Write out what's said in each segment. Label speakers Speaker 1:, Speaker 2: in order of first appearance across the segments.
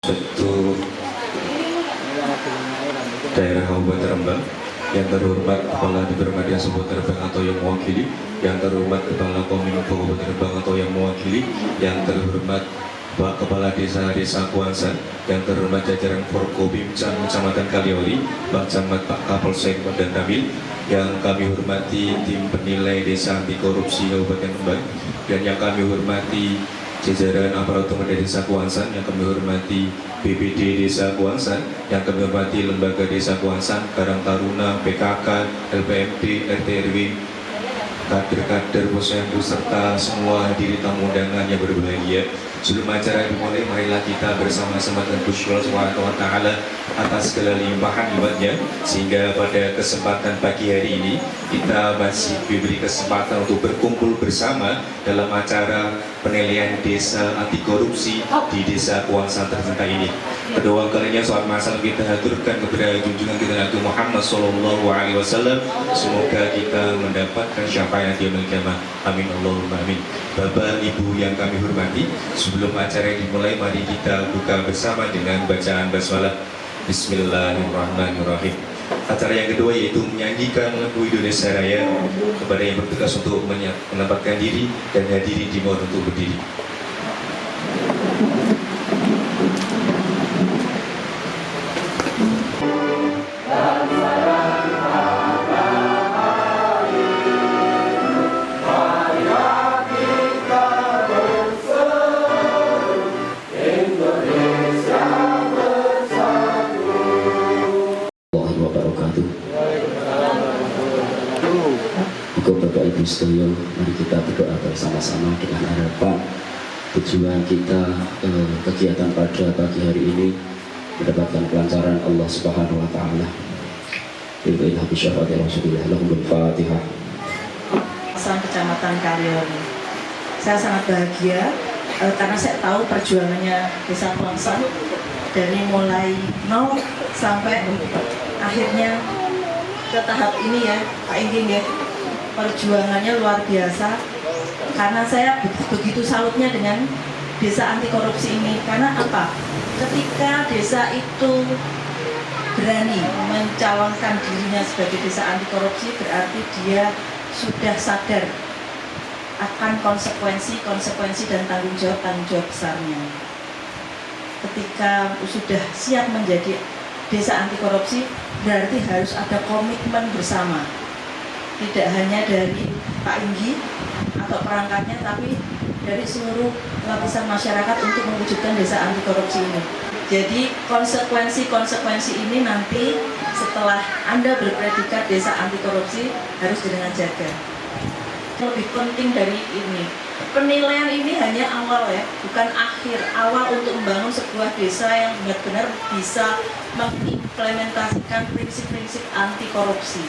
Speaker 1: Satu daerah Kabupaten Rembang, yang terhormat Kepala Dipermadian Kabupaten Rembang atau yang mewakili, yang terhormat Kepala Kominfo Kabupaten Rembang atau yang mewakili, yang terhormat Pak Kepala Desa Kuansan, yang terhormat jajaran Forkopimcam Kecamatan Kaliori, Pak Camat, Pak Kapolsek dan Ramil, yang kami hormati tim penilai Desa Anti Korupsi Kabupaten Rembang, dan yang kami hormati jajaran aparatur Desa Kuansan, yang kami hormati BPD Desa Kuansan, yang kami hormati Lembaga Desa Kuansan, Karang Taruna, PKK, LPMP, RT/RW, kader-kader posyandu serta semua hadirin tamu undangan yang berbahagia. Sebelum acara dimulai, marilah kita bersama-sama dengan Gusti Allah Subhanahu wa Ta'ala atas segala limpahan nikmatnya, sehingga pada kesempatan pagi hari ini kita masih diberi kesempatan untuk berkumpul bersama dalam acara penilaian desa anti korupsi di Desa Kuansan tercinta ini. Kedua kalinya soal masalah kita haturkan kepada junjungan kita Nabi Muhammad SAW. Semoga kita mendapatkan syafaat yaumil qiyamah. Amin Allahumma amin. Bapak Ibu yang kami hormati, sebelum acara dimulai, mari kita buka bersama dengan bacaan basmalah. Bismillahirrahmanirrahim. Acara yang kedua yaitu menyanyikan lagu Indonesia Raya. Kepada yang bertugas untuk menempatkan diri dan hadirin dimohon untuk berdiri.
Speaker 2: Bapak Ibu sekalian, mari kita berdoa bersama-sama dengan harapan tujuan kita kegiatan pada pagi hari ini mendapatkan kelancaran Allah Subhanahu wa Ta'ala. Bismillah bisyafati Rasulillah lahumul Fatihah.
Speaker 3: Kecamatan Kaliori. Saya sangat bahagia karena saya tahu perjuangannya Desa Kuansan dari mulai nol sampai akhirnya ke tahap ini ya, Pak Ingging ya. Perjuangannya luar biasa karena saya begitu salutnya dengan desa anti korupsi ini. Karena apa? Ketika desa itu berani mencalonkan dirinya sebagai desa anti korupsi, berarti dia sudah sadar akan konsekuensi dan tanggung jawab besarnya. Ketika sudah siap menjadi desa anti korupsi, berarti harus ada komitmen bersama. Tidak hanya dari Pak Inggi atau perangkatnya, tapi dari seluruh lapisan masyarakat untuk mewujudkan desa anti korupsi ini. Jadi konsekuensi ini nanti setelah Anda berpredikat desa anti korupsi harus dengan jaga. Lebih penting dari ini, penilaian ini hanya awal ya, bukan akhir. Awal untuk membangun sebuah desa yang benar-benar bisa mengimplementasikan prinsip-prinsip anti korupsi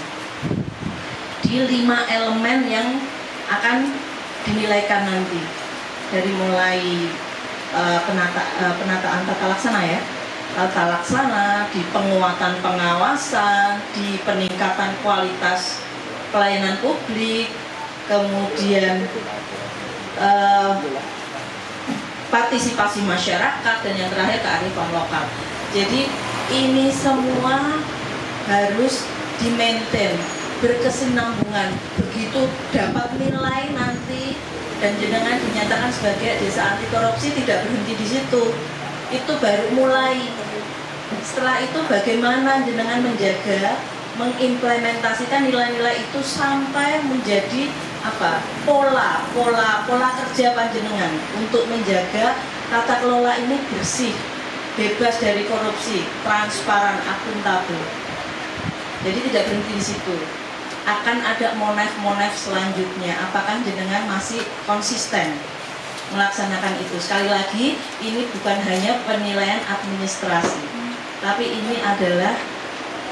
Speaker 3: di 5 elemen yang akan dinilaikan nanti, dari mulai penataan tata laksana ya, tata laksana, di penguatan pengawasan, di peningkatan kualitas pelayanan publik, kemudian partisipasi masyarakat, dan yang terakhir kearifan lokal. Jadi ini semua harus di-maintain, berkesinambungan. Begitu dapat nilai nanti dan jenengan dinyatakan sebagai desa anti korupsi, tidak berhenti di situ. Itu baru mulai. Setelah itu bagaimana jenengan menjaga, mengimplementasikan nilai-nilai itu sampai menjadi apa? Pola kerja panjenengan untuk menjaga tata kelola ini bersih, bebas dari korupsi, transparan, akuntabel. Jadi tidak berhenti di situ. Akan ada monef selanjutnya. Apakah jenengan masih konsisten melaksanakan itu? Sekali lagi, ini bukan hanya penilaian administrasi, tapi ini adalah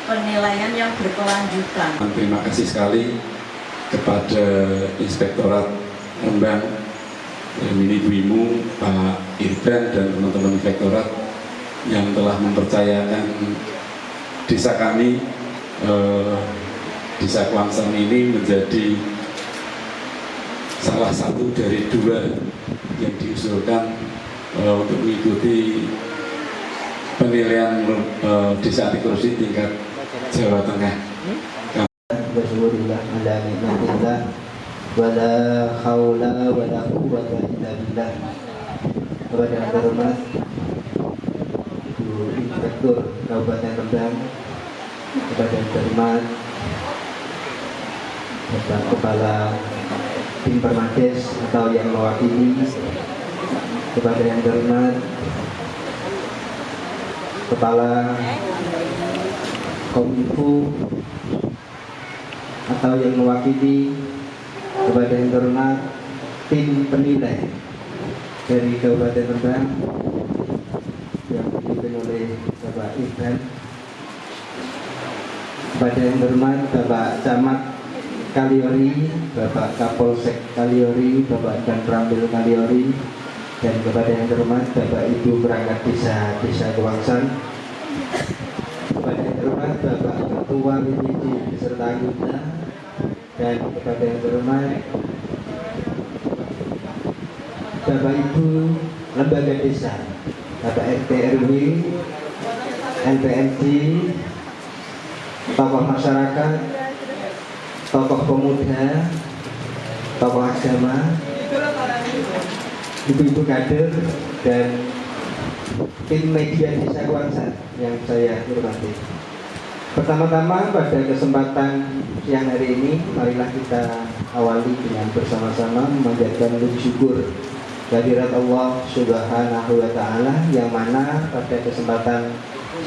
Speaker 3: penilaian yang berkelanjutan.
Speaker 4: Terima kasih sekali kepada Inspektorat Rembang, ini ibu-ibu, Pak Irfan dan teman-teman Inspektorat yang telah mempercayakan desa kami, Desa Kuansan ini menjadi salah satu dari 2 yang diusulkan untuk mengikuti penilaian desa anti korupsi tingkat Jawa Tengah.
Speaker 5: Bersyukurillah ala nikmatillah wala haula wala quwwata illa billah. Kepada yang terhormat Ibu Inspektur Kabupaten Rembang, kepada yang terhormat Bapak Kepala Tim Permades atau yang mewakili, kepada yang terhormat Kepala Kominfo atau yang mewakili, kepada yang terhormat tim penilai dari Kabupaten Rembang yang dipimpin oleh Bapak Irfan, kepada yang terhormat Bapak Camat Kaliori, Bapak Kapolsek Kaliori, Bapak Dan Rambil Kaliori, dan kepada yang terhormat Bapak Ibu perangkat Desa Kewangsan, kepada yang terhormat Bapak Ketua BPD beserta anggota, dan kepada yang terhormat Bapak Ibu lembaga desa, Bapak RT RW, LPMD, tokoh masyarakat, tokoh pemuda, tokoh agama, ibu-ibu kader, dan tim media Desa Kewangsan yang saya hormati. Pertama-tama pada kesempatan siang hari ini, marilah kita awali dengan bersama-sama memanjatkan puji syukur kehadirat Allah Subhanahu wa Ta'ala, yang mana pada kesempatan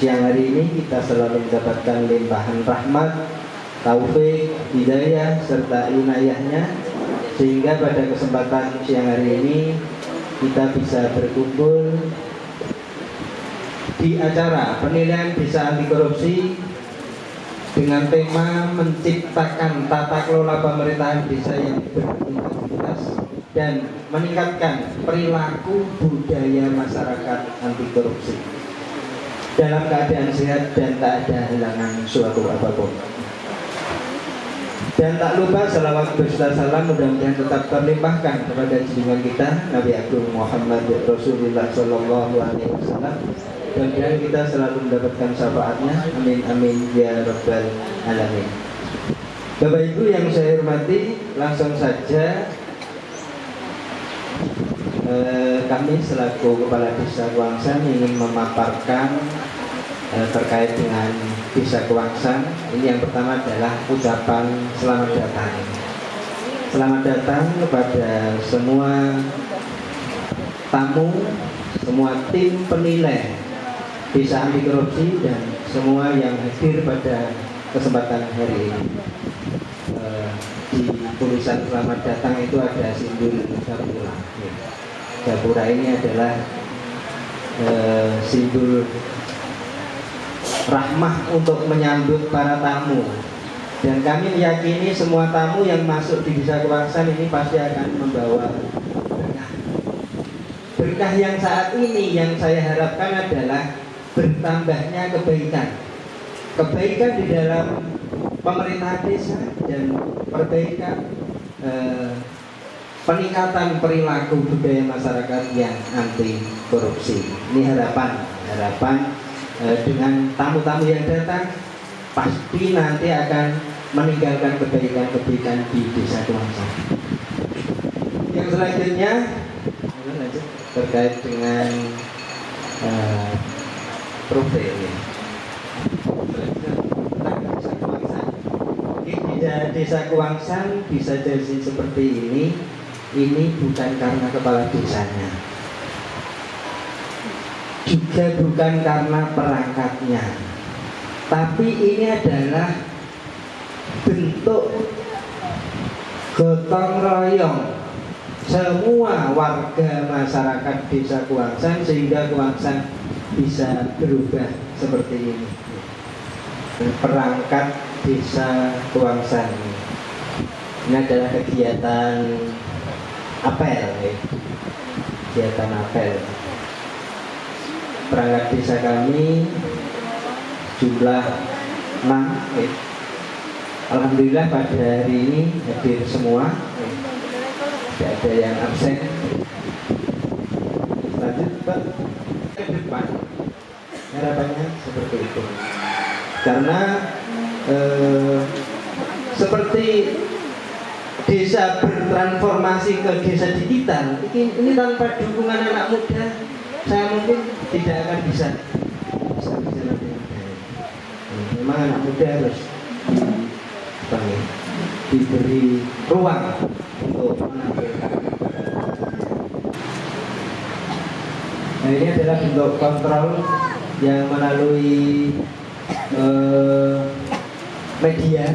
Speaker 5: siang hari ini kita selalu mendapatkan limpahan rahmat, taufik, hidayah, serta inayahnya, sehingga pada kesempatan siang hari ini kita bisa berkumpul di acara penilaian desa anti korupsi dengan tema menciptakan tata kelola pemerintahan desa yang berintegritas dan meningkatkan perilaku budaya masyarakat anti korupsi dalam keadaan sehat dan tak ada halangan suatu apapun. Dan tak lupa salawat beserta salam mudah-mudahan tetap terlimpahkan kepada junjungan kita Nabi Agung Muhammad Rasulullah Sallallahu Alaihi Wasallam, dan kita selalu mendapatkan syafaatnya, amin amin ya rabbal alamin. Bapak Ibu yang saya hormati, langsung saja kami selaku Kepala Desa Kewangsan ingin memaparkan terkait dengan Desa Kewangsan. Ini yang pertama adalah ucapan selamat datang. Selamat datang kepada semua tamu, semua tim penilai Desa Anti Korupsi, dan semua yang hadir pada kesempatan hari ini. Di tulisan selamat datang itu ada simbol gapura. Gapura ini adalah simbol rahmah untuk menyambut para tamu, dan kami meyakini semua tamu yang masuk di Desa Kewangsan ini pasti akan membawa berkah. Berkah yang saat ini yang saya harapkan adalah bertambahnya kebaikan di dalam pemerintahan desa, dan perbaikan peningkatan perilaku budaya masyarakat yang anti korupsi. Ini harapan dengan tamu-tamu yang datang pasti nanti akan meninggalkan kebaikan-kebaikan di Desa Kewangsan. Yang selanjutnya terkait dengan profilnya. Desa Kewangsan bisa jadi seperti ini bukan karena kepala desanya, juga bukan karena perangkatnya, tapi ini adalah bentuk gotong royong semua warga masyarakat Desa Kewangsan, sehingga Kewangsan bisa berubah seperti ini. Perangkat Desa Kewangsan ini adalah kegiatan apel, kegiatan apel. Perangkat desa kami jumlah 6. Alhamdulillah pada hari ini hadir semua, tidak ada yang absen. Lanjut Pak ke depan. harapannya seperti itu. Karena seperti desa bertransformasi ke desa digital, ini tanpa dukungan anak muda, saya mungkin tidak akan bisa berjalan dengan baik. Memang anak muda harus diberi ruang untuk menampilkan. Nah, ini adalah bentuk kontrol yang melalui media.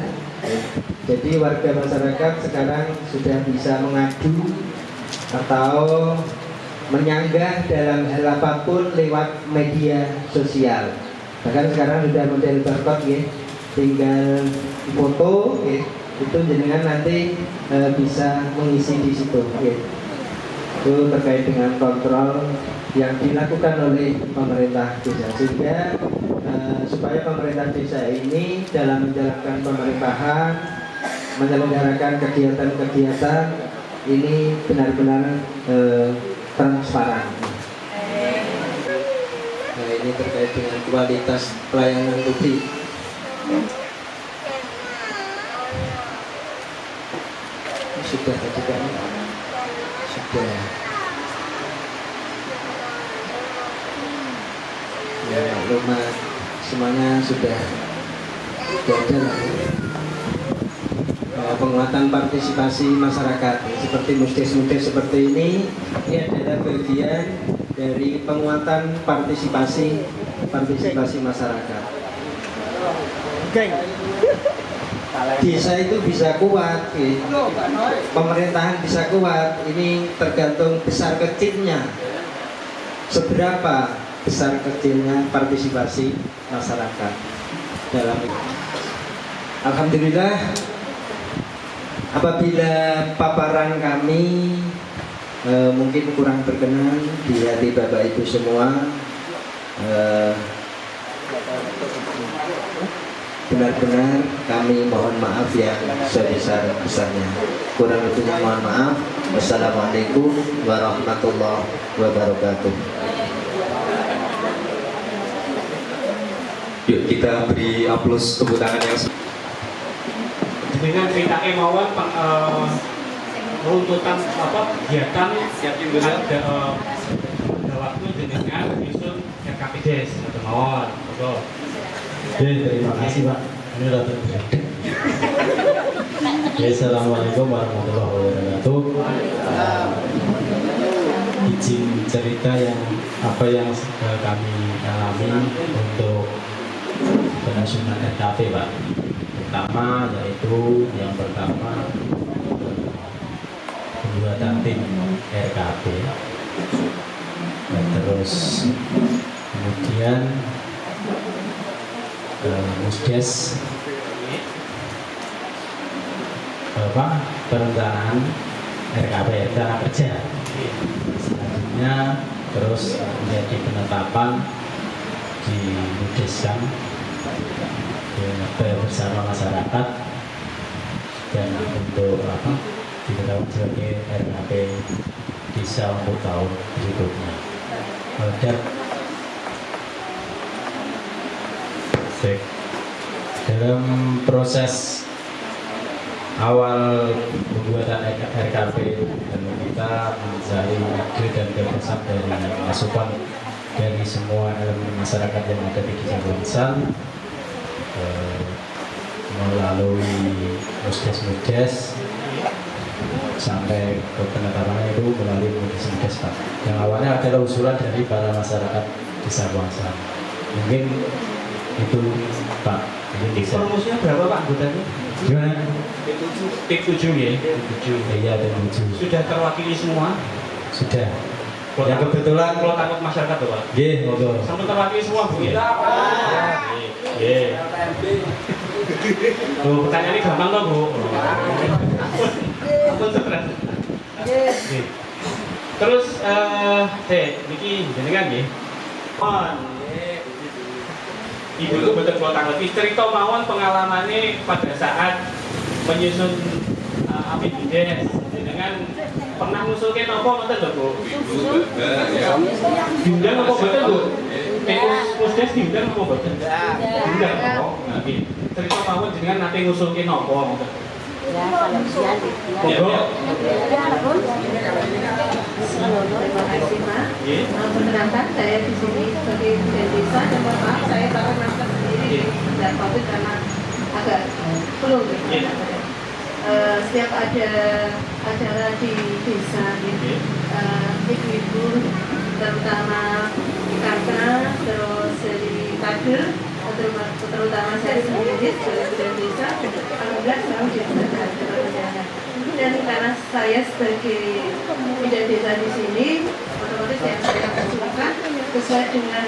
Speaker 5: Jadi warga masyarakat sekarang sudah bisa mengadu atau menyanggah dalam hal apapun lewat media sosial. Bahkan sekarang sudah model barcode ya, tinggal foto ya, itu jenengan nanti bisa mengisi di situ ya. Itu terkait dengan kontrol yang dilakukan oleh pemerintah desa, sehingga supaya pemerintah desa ini dalam menjalankan pemerintahan, menyelenggarakan kegiatan-kegiatan ini benar-benar transparan. Nah, ini terkait dengan kualitas pelayanan publik. Sudah tadi kan? Sudah. Ya, rumah semuanya sudah ada lah. Penguatan partisipasi masyarakat seperti musdes-musdes seperti ini adalah bagian dari penguatan partisipasi masyarakat. Desa itu bisa kuat, pemerintahan bisa kuat. Ini tergantung besar kecilnya, seberapa besar kecilnya partisipasi masyarakat dalam itu. Alhamdulillah, apabila paparan kami mungkin kurang berkenan di hati Bapak Ibu semua, benar-benar kami mohon maaf yang sebesar-besarnya. Kurang lebihnya mohon maaf. Wassalamualaikum warahmatullahi wabarakatuh.
Speaker 1: Yuk kita beri aplaus tepuk tangan yang
Speaker 6: dengan cerita mawon runtutan kegiatan ada waktu dengan isu RKPDes atau mawon.
Speaker 7: Terima kasih Pak. Ini rada beradab. Assalamualaikum warahmatullahi wabarakatuh. Izin cerita apa yang kami alami untuk penyusunan RKP Pak. Pertama yaitu yang pertama pembuatan tim RKP. Terus kemudian musdes perencanaan RKP, rencana kerja. Selanjutnya terus menjadi penetapan di mudeskan bersama masyarakat dan untuk ditetapkan sebagai RKP desa untuk tahun berikutnya. Dan dalam proses awal pembuatan RKP dan kita mencari ide dan gagasan dari masukan dari semua elemen masyarakat yang ada di Desa Wangsan, melalui musdes-musdes sampai ke penetapannya itu melalui musdes Pak. Yang awalnya adalah usulan dari para masyarakat Desa Wangsan. Mungkin itu Pak.
Speaker 6: Promosinya berapa Pak anggotanya?
Speaker 7: Gimana?
Speaker 6: Tik 7 ya? Tik 7.
Speaker 7: Iya, ada 7.
Speaker 6: Sudah terwakili semua?
Speaker 7: Sudah. Yang kebetulan
Speaker 6: kalau takut masyarakat tuh Pak?
Speaker 7: Iya, monggo.
Speaker 6: Sampai terwakili semua Bu ya? Iya. Tuh, pertanyaan ini gampang toh Bu? Ampun stres. Terus, niki jenengan nggih. Ibu itu betul kalau tanggal cerita mawon pengalamannya pada saat menyusun APBDes dengan pernah ngusulkan apa betul Bu? Diundang apa betul Bu? Musdes diundang apa mboten? Diundang kok. Nah, iki. Cerita mawon jenengan nate ngusulke napa ngoten?
Speaker 8: Ya, kalau siang
Speaker 6: Monggo.
Speaker 3: Terima kasih Pak.
Speaker 6: Nggih.
Speaker 3: Perkenalkan saya di sini sebagai Ketua Desa dan mohon maaf saya baru nafas sendiri dan COVID karena agak flu. Setiap ada acara di desa gitu, ibu-ibu terutama kakak terus dari kader terutama saya sendiri sebagai Ketua Desa alhamdulillah selalu diadakan acara-acara. Dan karena saya sebagai bidan desa di sini, otomatis yang saya usulkan sesuai dengan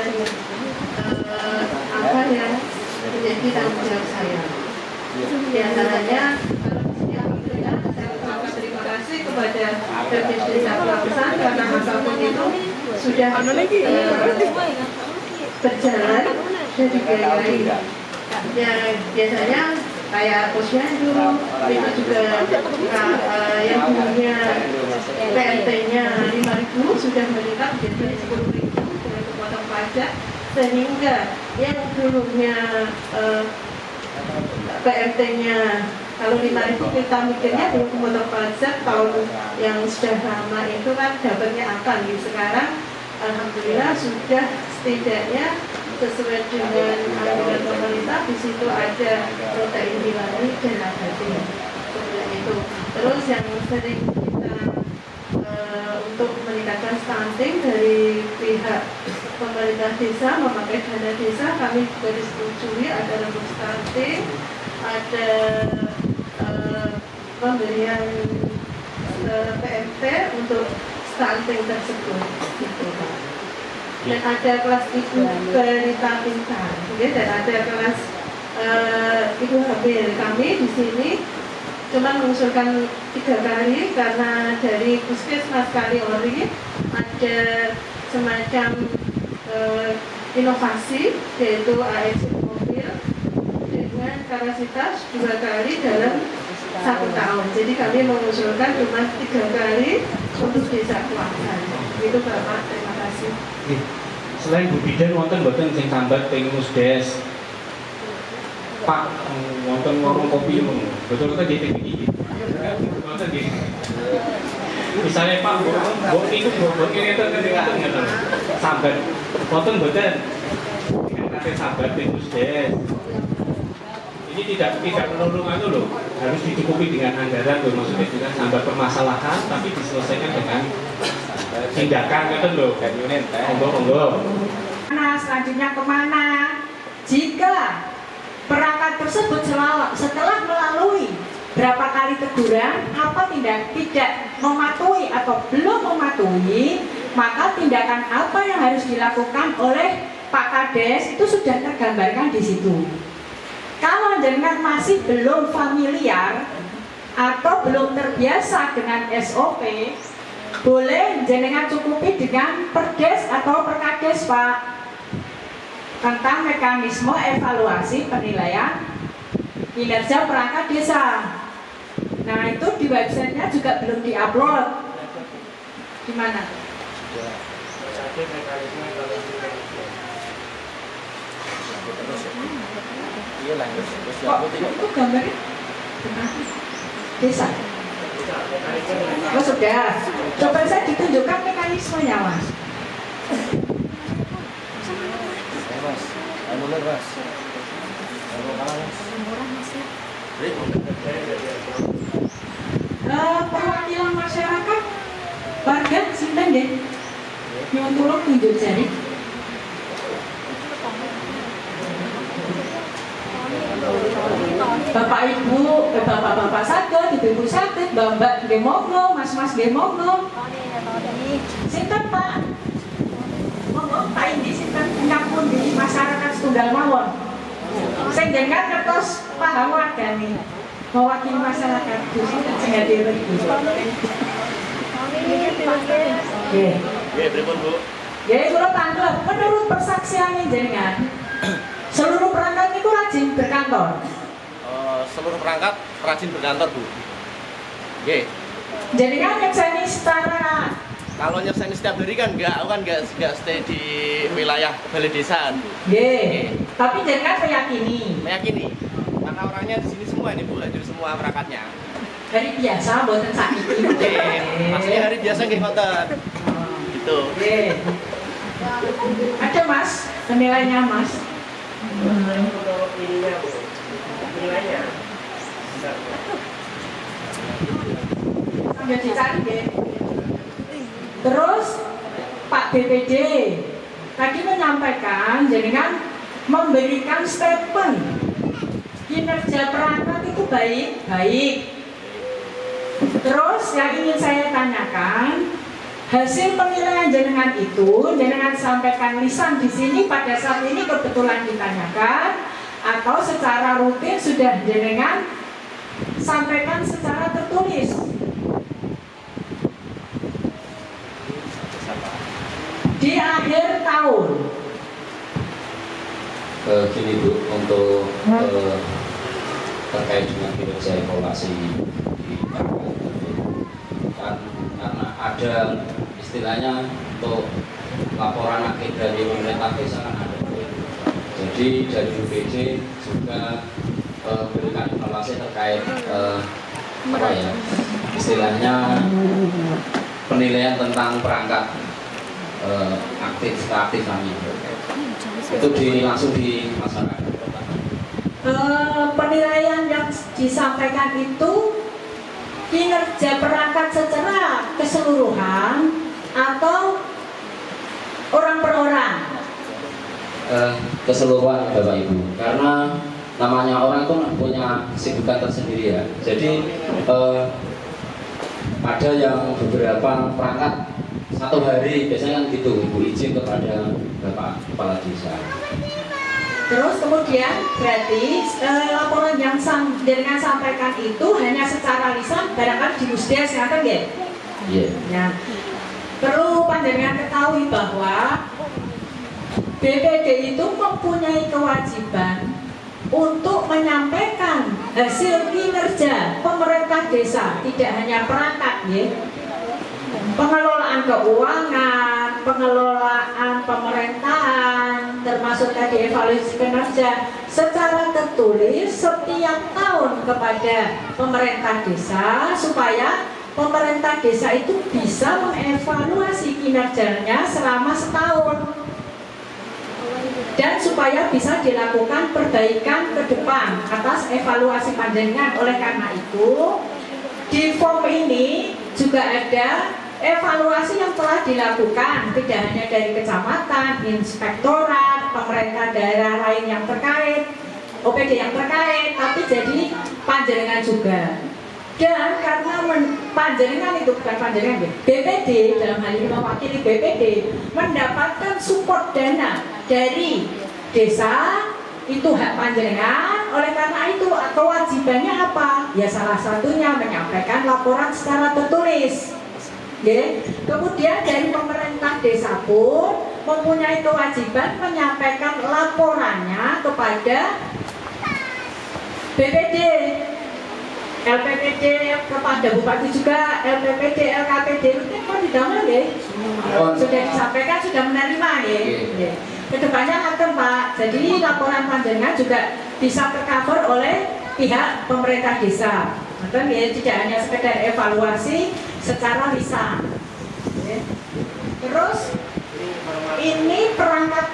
Speaker 3: apa yang menjadi tanggung jawab saya. Di antaranya, kalau di sini alhamdulillah saya ucapkan terima kasih kepada Perdes Desa Kuangsan karena apapun itu sudah berjalan dan dibiayai. Ya biasanya kayak posyandu itu juga yang dulunya PMT-nya 5.000 sudah meningkat menjadi 10.000 dengan kepotong pajak, sehingga yang dulunya PMT-nya kalau 5.000 kita mikirnya belum kepotong pajak, tahun yang sudah lama itu kan dapatnya apa gitu. Sekarang alhamdulillah sudah setidaknya sesuai dengan anjuran pemerintah, di situ ada protein hewani dan nabati seperti itu. Terus yang sering kita untuk meningkatkan stunting dari pihak pemerintah desa memakai dana desa, kami juga disetujui ada rembuk stunting, ada pemberian PMT untuk stunting tersebut gitu Pak. Dan ada kelas ibu berita pintar, dan ada kelas ibu hamil. Kami di sini cuma mengusulkan 3 kali karena dari Puskesmas Kaliori ada semacam inovasi yaitu ASI mobil dengan kapasitas 2 kali dalam 1 tahun. Jadi kami mengusulkan cuma 3 kali untuk desa Kuangsan. Itu Bapak, terima kasih.
Speaker 6: Selain Bu Bidan wonten mboten sing sambat teng Musdes? Pak, wonten warung kopi betul kan di iki. Wonten nggih. Misalnya Pak, mbok iku mbok kene ngeten sambat. Wonten mboten? Kate sambat teng Musdes. Ini tidak melulu loh, harus dicukupi dengan anggaran loh, maksudnya dengan sambat permasalahan tapi diselesaikan dengan tindakan gitu loh. Monggo.
Speaker 9: Nah, selanjutnya kemana? Jika perangkat tersebut setelah melalui berapa kali teguran, apa tidak mematuhi atau belum mematuhi, maka tindakan apa yang harus dilakukan oleh Pak Kades itu sudah tergambarkan di situ. Kalau jenengan masih belum familiar atau belum terbiasa dengan SOP, boleh jenengan cukupi dengan Perdes atau Perkades Pak, tentang mekanisme evaluasi penilaian kinerja perangkat desa. Nah itu di websitenya juga belum diupload. Di mana? Kok itu gambarnya desa? Oh sudah, coba saya ditunjukkan mekanismenya Mas. Perwakilan masyarakat warga sinten nggih? Nyuwun tulung tunjuk jari. Bapak Ibu, bapak-bapak saged, ibu-ibu saged, mbak-mbak nggih monggo, mas-mas nggih monggo. Sinten Pak? Monggo Pak ini sinten nyapun di masyarakat setunggal mawon. Sing jenengan ngertos paham wargane. Mewakili masyarakat sinten sing hadir iki. Nggih.
Speaker 6: Nggih, pripun Bu?
Speaker 9: Nggih, kula tanggap menurut persaksian jenengan. Seluruh perangkat itu rajin berkantor.
Speaker 10: Seluruh perangkat rajin berkantor Bu. Oke.
Speaker 9: Jadi kan nyekseni secara
Speaker 10: Kalau nyelesain setiap hari kan enggak, aku kan enggak stay di wilayah balai desa.
Speaker 9: Nggih. Tapi jenengan meyakini.
Speaker 10: Karena orangnya di sini semua ini Bu, hadir semua perangkatnya.
Speaker 9: hari biasa mboten sakit.
Speaker 10: Maksudnya hari biasa nggih ngoten. Gitu.
Speaker 9: Nggih. Ada Mas, penilainya Mas.
Speaker 8: Nilainya.
Speaker 9: Sambil dicari deh. Terus Pak BPD tadi menyampaikan jenengan memberikan statement kinerja perangkat itu baik. Terus yang ingin saya tanyakan, hasil penilaian jenengan itu jenengan sampaikan lisan di sini pada saat ini kebetulan ditanyakan atau secara rutin sudah jenengan sampaikan secara tertulis? Di akhir tahun.
Speaker 2: Gini Bu, untuk terkait dengan kinerja evaluasi di kan karena ada istilahnya untuk laporan akhir dari pemerintah desa kan ada. Jadi dari UPD juga memberikan evaluasi terkait apa ya istilahnya penilaian tentang perangkat aktif kami itu langsung di masyarakat.
Speaker 9: Penilaian yang disampaikan itu kinerja perangkat secara keseluruhan atau orang per orang?
Speaker 2: Keseluruhan Bapak Ibu, karena namanya orang itu punya kesibukan tersendiri ya. Jadi ada yang beberapa perangkat satu hari biasanya kan gitu Ibu izin kepada Bapak Kepala Desa.
Speaker 9: Terus kemudian berarti laporan yang jenengan sampaikan itu hanya secara lisan barangkali di Musdes ya kan ya?
Speaker 2: Iya.
Speaker 9: Ya. Perlu panjenengan ketahui bahwa BPD itu mempunyai kewajiban untuk menyampaikan hasil kinerja pemerintah desa, tidak hanya perangkat ya. Pengelolaan keuangan, pengelolaan pemerintahan, termasuk tadi evaluasi kinerja secara tertulis setiap tahun kepada pemerintah desa supaya pemerintah desa itu bisa mengevaluasi kinerjanya selama setahun dan supaya bisa dilakukan perbaikan ke depan atas evaluasi panjenengan. Oleh karena itu di form ini juga ada evaluasi yang telah dilakukan tidak hanya dari kecamatan, inspektorat, pemerintah daerah lain yang terkait, OPD yang terkait, tapi jadi panjenengan juga. Dan karena panjenengan itu bukan panjenengan, BPD dalam hal ini mewakili BPD mendapatkan support dana dari desa, itu hak panjenengan. Oleh karena itu kewajibannya apa? Ya salah satunya menyampaikan laporan secara tertulis. Okay. Kemudian dari pemerintah desa pun mempunyai kewajiban menyampaikan laporannya kepada BPD, LPPD, kepada Bupati juga, LPPD, LKPD, rutin kok didamel ya? Sudah disampaikan, sudah menerima ya? Kedepannya akan Pak, jadi laporan panjenengan juga bisa tercover oleh pihak pemerintah desa. Maka ya tidak hanya sekedar evaluasi secara lisan. Terus ini perangkat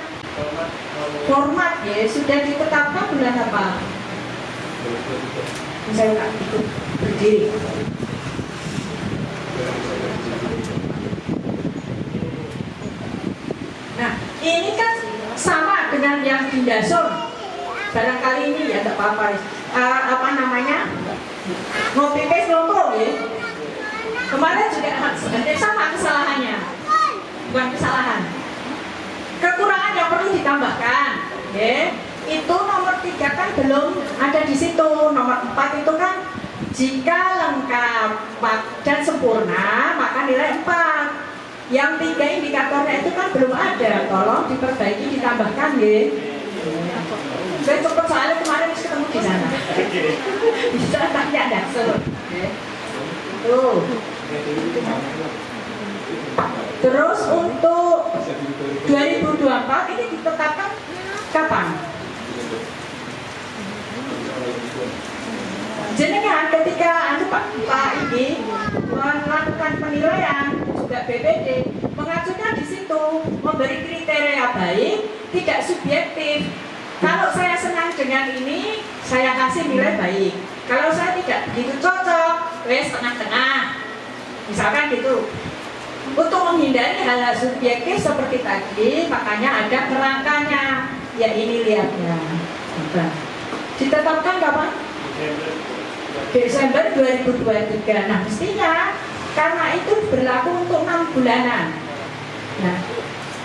Speaker 9: format ya sudah ditetapkan bulan apa? Saya nggak ikut berdiri. Nah ini kan sama dengan yang di Dasun. Barangkali ini ya tidak apa-apa. Apa namanya? Ngopi pes nongkrong ya. Kemarin juga sama kesalahannya, bukan kesalahan, kekurangan yang perlu ditambahkan. Ya. Itu nomor 3 kan belum ada di situ. Nomor 4 itu kan jika lengkap dan sempurna maka nilai 4. Yang 3 indikatornya itu kan belum ada. Tolong diperbaiki, ditambahkan ya. Saya cepat soalnya kemarin ketemu di sana. Bisa tanya dasar. Tuh. Terus untuk 2024 ini ditetapkan kapan? Jenengan ketika Pak ini melakukan penilaian juga BPD mengajunya di situ memberi kriteria baik, tidak subjektif. Kalau saya senang dengan ini, saya kasih nilai baik. Kalau saya tidak begitu cocok, wes tengah-tengah. Misalkan gitu. Untuk menghindari hal-hal subjektif seperti tadi, makanya ada kerangkanya. Ya ini lihatnya. Ditetapkan kapan? Desember 2023. Nah mestinya karena itu berlaku untuk 6 bulanan. Nah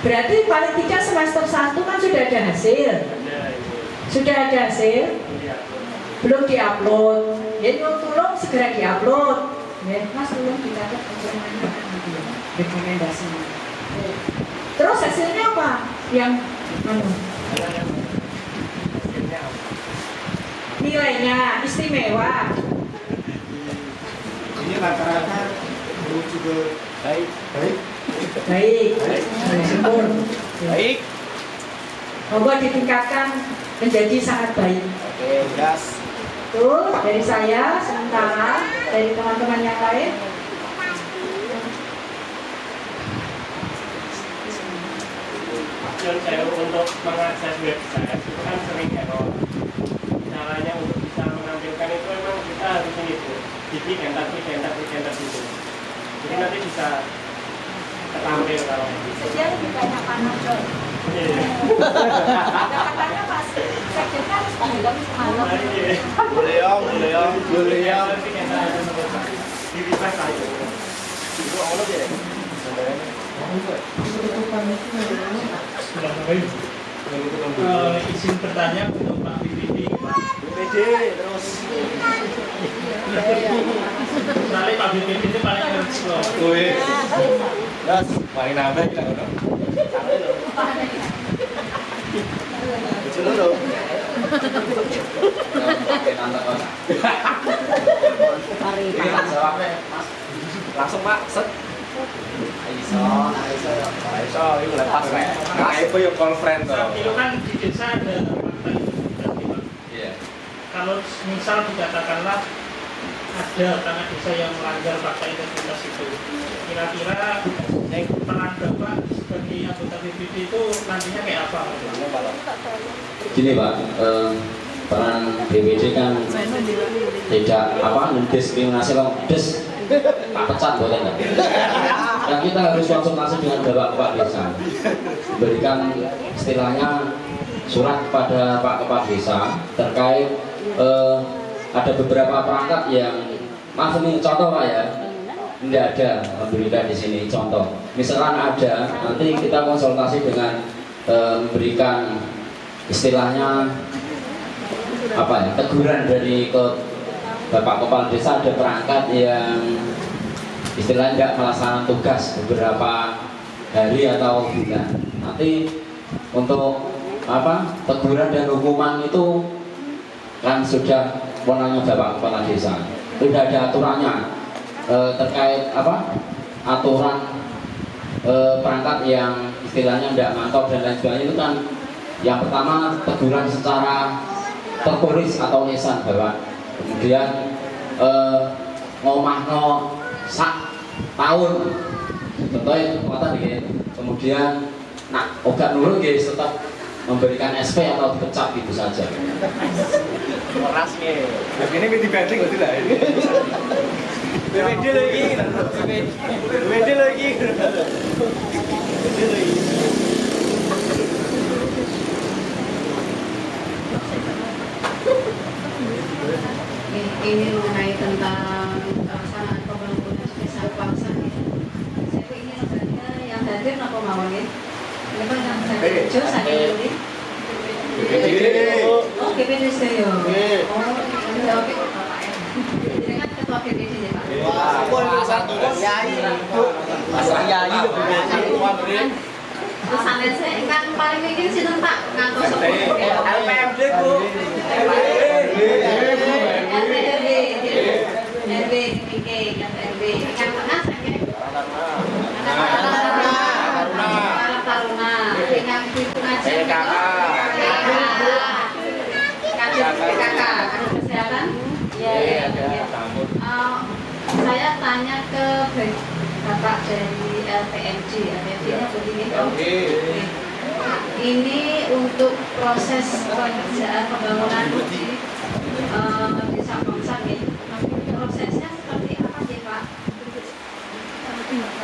Speaker 9: berarti paling tidak semester 1 kan sudah ada hasil. Sudah ada hasil? Belum diupload. Ya tolong segera diupload. Ya, Mas tolong dicatat rekomendasinya. Terus hasilnya apa? Yang nilainya istimewa.
Speaker 5: Ini rata-rata juga baik.
Speaker 10: Baik.
Speaker 9: Moga ditingkatkan menjadi sangat baik.
Speaker 10: Oke, gas.
Speaker 9: Tuh dari saya sementara, dari teman-teman yang lain.
Speaker 8: Tujuan saya untuk mengakses website itu kan sering error. Caranya untuk bisa menampilkan itu memang kita harus ini tuh, enter gitu. Jadi nanti bisa tertampil kalau gitu.
Speaker 9: Dia lebih banyak panas dong. Katanya Pak Sekjen harus bilang malam.
Speaker 10: Boleh ya.
Speaker 8: Nanti kita di refresh aja.
Speaker 10: Itu Allah deh.
Speaker 6: Izin bertanya untuk Pak BPD.
Speaker 10: BPD terus.
Speaker 6: Soalnya Pak BPD itu paling ngerti loh.
Speaker 10: Gas.
Speaker 4: Paling nambah kita kan.
Speaker 10: Coba dong. Langsung Pak, set. Iso, itu lepas rek.
Speaker 4: Itu yang call friend tuh.
Speaker 6: Itu kan di desa ada partai berarti Pak.
Speaker 4: Iya.
Speaker 6: Kalau misal dikatakanlah ada tanah desa yang melanggar fakta integritas itu, kira-kira peran Bapak sebagai anggota BPD itu nantinya kayak apa?
Speaker 2: Gini Pak, peran BPD kan tidak mendiskriminasi loh, tak pecat boleh nggak? Dan kita harus konsultasi dengan Bapak Kepala Desa, berikan istilahnya surat kepada Pak Kepala Desa terkait ada beberapa perangkat yang maaf ini contoh Pak ya, tidak ada alhamdulillah di sini contoh. Misalkan ada, nanti kita konsultasi dengan memberikan istilahnya apa ya, teguran dari ke Bapak Kepala Desa. Ada perangkat yang istilahnya tidak melaksanakan tugas beberapa hari atau bulan. Nanti untuk teguran dan hukuman itu kan sudah wewenangnya Bapak Kepala Desa. Sudah ada aturannya terkait aturan perangkat yang istilahnya tidak mantap dan lain sebagainya. Itu kan yang pertama teguran secara tertulis atau lisan Bapak. Kemudian ngomahno sak tahun contohnya kekuatan gitu. Kemudian ogat nurut guys tetap memberikan SP atau dipecat gitu saja.
Speaker 10: Keras nih.
Speaker 4: Ini miti batting kok tidak ini.
Speaker 10: BPD lagi. BPD lagi.
Speaker 11: Ini mengenai tentang pelaksanaan pembangunan desa bangsa. Saya ingin bertanya yang hadir apa mawon ya? Ini kan yang saya kerja saya ini. Oh, BPD saya. Oh, oke. Jadi kan ketua BPD ya Pak.
Speaker 10: Wah, satu Yai. Mas Yai BPD.
Speaker 11: Terus saya kan paling mikir sih Pak ngantos
Speaker 10: LPMD Bu.
Speaker 11: RW, PK, RW, yang tengah saja. dari LPMD. LPMD-nya begini, ini untuk proses pekerjaan pembangunan di Desa Bangsa nih. Prosesnya seperti apa sih Pak?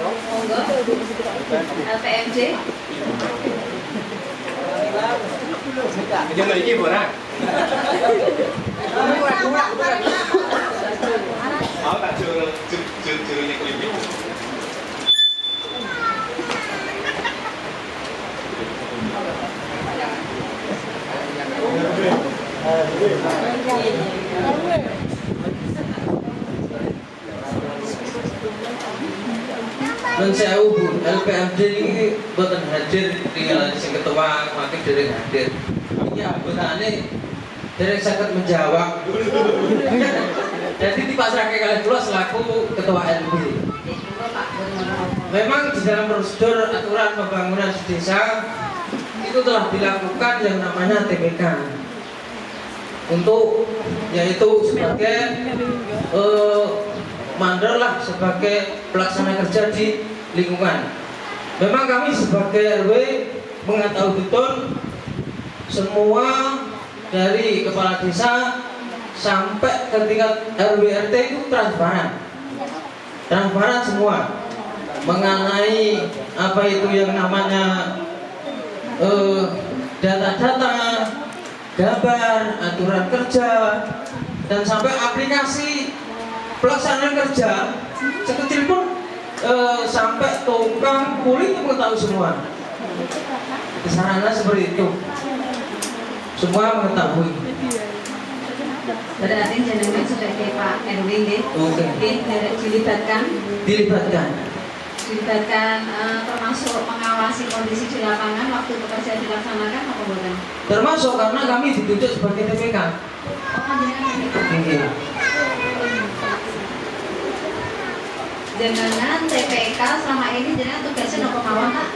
Speaker 11: Monggo, LPMD.
Speaker 10: Jangan lagi borang. Oh, tak jurul klip itu.
Speaker 12: Dan saya Bu, LPMD ini buatan hadir tinggal sing ketua makin dereng hadir. Ini anggotane dereng sangat menjawab. Jadi dipasrahke kalian kula selaku ketua LP. Memang di dalam prosedur aturan pembangunan desa itu telah dilakukan yang namanya TPK untuk yaitu sebagai mandor lah sebagai pelaksana kerja di lingkungan. Memang kami sebagai RW mengetahui betul semua dari kepala desa sampai ke tingkat RW RT itu transparan semua mengenai apa itu yang namanya data-data, gambar, aturan kerja, dan sampai aplikasi pelaksanaan kerja sekecil pun sampai tukang kuli itu mengetahui semua. Sarana seperti itu semua mengetahui.
Speaker 11: Berarti jenengan sebagai Pak RW dilibatkan termasuk mengawasi kondisi di lapangan waktu pekerjaan dilaksanakan apa bukan?
Speaker 12: Termasuk karena kami ditunjuk sebagai TPK.
Speaker 11: Oh, kan jenengan TPK. Jenengan TPK selama ini jenengan tugasnya apa mawon Pak?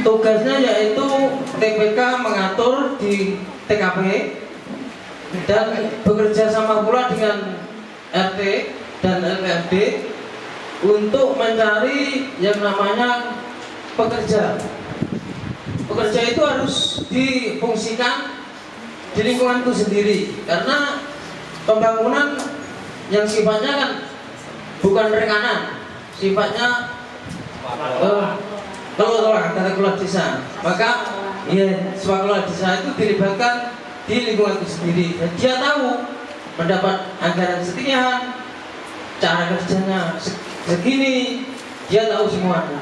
Speaker 12: Tugasnya yaitu TPK mengatur di TKP dan bekerja sama pula dengan RT dan LPMD untuk mencari yang namanya pekerja. Pekerja itu harus difungsikan di lingkunganku sendiri karena pembangunan yang sifatnya kan bukan rekanan, sifatnya kelola kata kelola desa. Maka ya sebagai kelola desa itu dilibatkan di lingkunganku sendiri. Dan dia tahu mendapat anggaran sekian, cara kerjanya segini, dia tahu semuanya.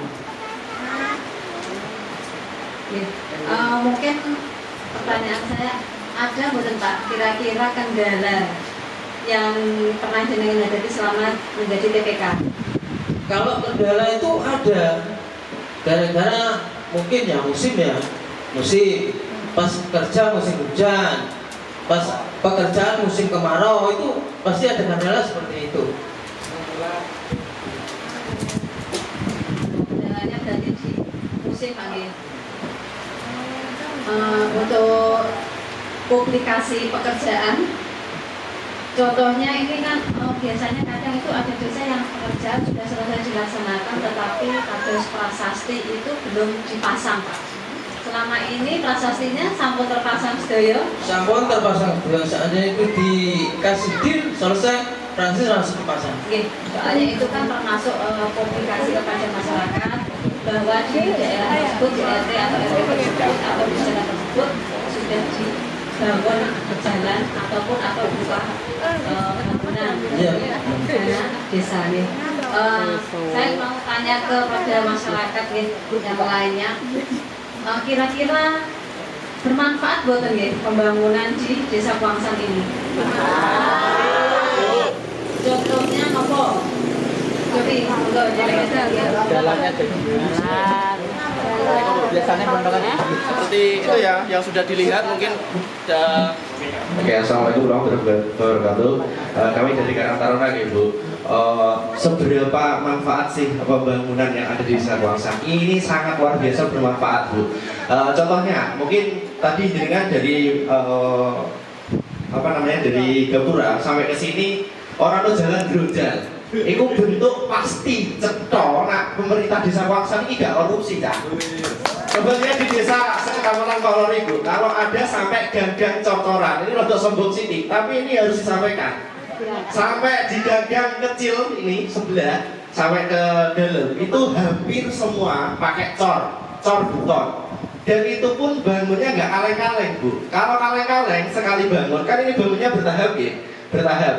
Speaker 11: Mungkin pertanyaan saya, ada mungkin Pak kira-kira kendala yang pernah jenengan hadapi selama menjadi TPK?
Speaker 12: Kalau kendala itu ada, gara-gara mungkin ya musim pas kerja musim hujan, pas pekerjaan musim kemarau itu pasti ada kendala seperti itu.
Speaker 11: Kendalanya berarti di musim Pak. Untuk publikasi pekerjaan, contohnya ini kan biasanya kadang itu ada desa yang pekerjaan sudah selesai dilaksanakan tetapi kardus prasasti itu belum dipasang Pak. Selama ini prasastinya sampun terpasang sedaya?
Speaker 12: Sampun terpasang sedaya, saatnya itu dikasih deal selesai, prasasti langsung dipasang.
Speaker 11: Oke, soalnya itu kan termasuk komunikasi kepada masyarakat bahwa di daerah tersebut, di RT atau RW tersebut atau di desa tersebut sudah dibangun jalan ataupun atau berupa bangunan desa nih. Saya mau tanya kepada masyarakat yang lainnya, kira-kira bermanfaat buatan pembangunan di Desa Kuangsan ini? Contohnya apa? Jadi enggak
Speaker 10: jalannya biasanya seperti itu ya yang sudah dilihat mungkin.
Speaker 13: Oke, assalamualaikum warahmatullahi wabarakatuh. Kami dari Karang Taruna Bu. Seberapa manfaat sih pembangunan yang ada di Desa Kuangsan? Ini sangat luar biasa bermanfaat Bu. Contohnya mungkin tadi jenengan dari dari Gapura sampai ke sini orang tuh jalan gerunjal. Itu bentuk pasti cetha nak pemerintah desa Wangsan ini gak korupsi Cak. Sebenarnya di desa Kecamatan Kolor itu kalau ada sampai gagang cocoran, ini untuk sombong sidik, tapi ini harus disampaikan. Sampai di gagang kecil ini sebelah sampai ke dalam itu hampir semua pakai cor beton. Dan itu pun bangunnya nggak kaleng-kaleng Bu. Kalau kaleng-kaleng sekali bangun kan ini bangunnya bertahap ya, bertahap.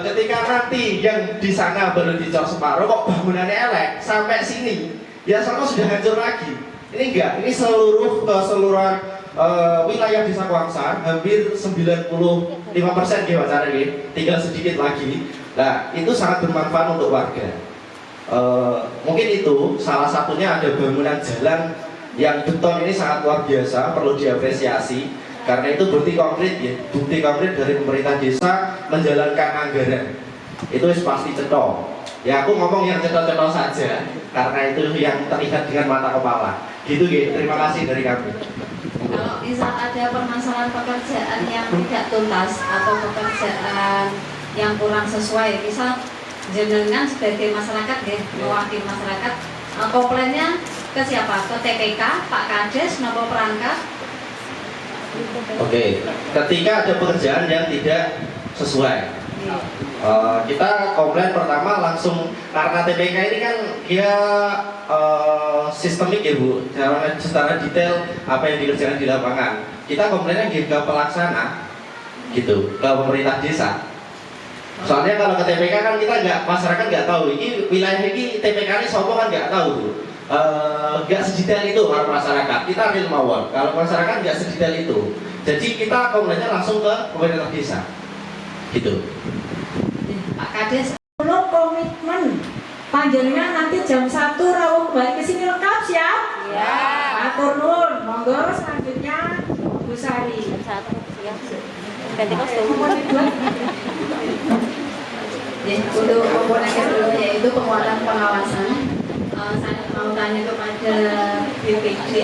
Speaker 13: Ketika nanti yang di sana baru dicor separuh kok bangunannya elek sampai sini, ya sana sudah hancur lagi. Ini enggak, ini seluruh keseluruhan wilayah desa Kuangsan hampir 95% ya wacara ini, tinggal sedikit lagi. Nah itu sangat bermanfaat untuk warga. Mungkin itu salah satunya ada bangunan jalan yang beton ini sangat luar biasa, perlu diapresiasi karena itu bukti konkret ya, bukti konkret dari pemerintah desa menjalankan anggaran. Itu pasti cetha. Ya aku ngomong yang cetha-cetha saja karena itu yang terlihat dengan mata kepala. Gitu ya, terima kasih dari kami.
Speaker 11: Kalau misal ada permasalahan pekerjaan yang tidak tuntas atau pekerjaan yang kurang sesuai, misal jenengan sebagai masyarakat ya, mewakili masyarakat, komplainnya ke siapa? Ke TPK, Pak Kades, nopo perangkat?
Speaker 13: Oke, ketika ada pekerjaan yang tidak sesuai, kita komplain pertama langsung karena TPK ini kan dia sistemik ya Bu, secara detail apa yang dikerjakan di lapangan. Kita komplainnya ke pelaksana, gitu, ke pemerintah desa. Soalnya kalau ke TPK kan kita masyarakat nggak tahu, ini wilayah ini TPK ini sopo kan nggak tahu. Nggak sedetail itu para masyarakat. Kita real mawon. Kalau masyarakat nggak sedetail itu, jadi kita komplainnya langsung ke pemerintah desa, gitu.
Speaker 11: Pak Kades,
Speaker 9: Belum komitmen panjenengan nanti jam 1 rawuh balik ke sini lengkap siap?
Speaker 11: Ya.
Speaker 9: Atur nuwun. Monggo selanjutnya Bu Sari.
Speaker 11: Ganti kostum. Ya, untuk komponen kedua yaitu penguatan pengawasan. Saya mau tanya kepada BPD.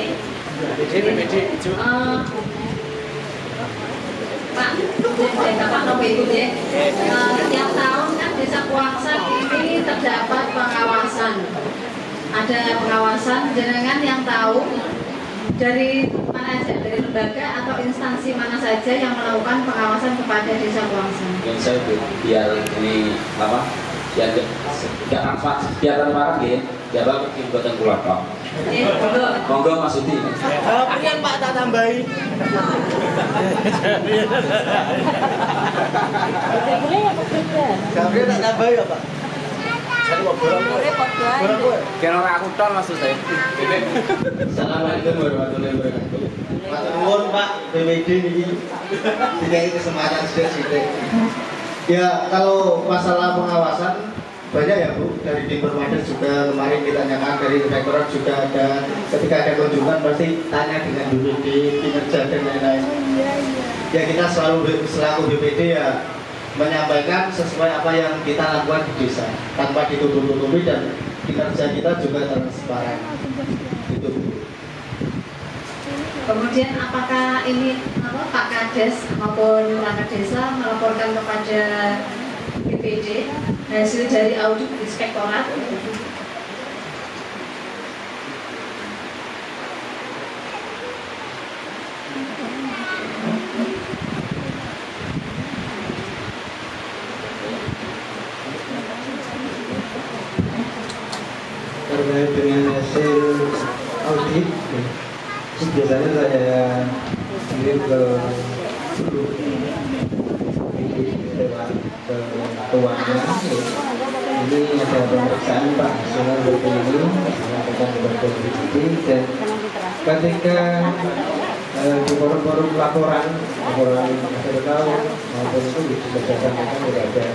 Speaker 11: Pak, Bapak Nopo Ibu ya. Setiap tahun kan desa Kuangsan ini terdapat pengawasan. Ada pengawasan jenengan yang tahu dari mana aja, dari lembaga atau instansi mana saja yang melakukan pengawasan kepada desa Kuangsan.
Speaker 2: Yang saya biar ini apa? Biar tidak manfaat, biar manfaat ya. Ya Bang, mungkin buatan keluarga. Monggo Mas Uti.
Speaker 10: Priyan Pak tak tambahi.
Speaker 12: Gabriel tak tambahi ya Pak.
Speaker 10: Saya mau borong. Kira aku tor maksud saya.
Speaker 2: Assalamualaikum warahmatullahi wabarakatuh.
Speaker 12: Matur nuwun Pak BPD niki. Dikai kesempatan sithik-sithik. Ya kalau masalah pengawasan banyak ya Bu, dari tim Permades juga kemarin kita tanyakan, dari Inspektorat juga ada, ketika ada kunjungan pasti tanya dengan dulu di kinerja dan lain-lain. Ya kita selalu selaku BPD ya menyampaikan sesuai apa yang kita lakukan di desa tanpa ditutup-tutupi dan kinerja kita juga transparan. Itu Bu.
Speaker 11: Kemudian apakah ini Pak Kades maupun perangkat desa melaporkan kepada BPD hasil dari audit inspektorat?
Speaker 5: Terkait dengan hasil audit, biasanya saya kirim ke lewat ketuanya. Ini ada pemeriksaan Pak hasilnya seperti ini, sampaikan kepada BPD, dan ketika di forum-forum laporan akhir tahun maupun itu dikerjakan tidak ada.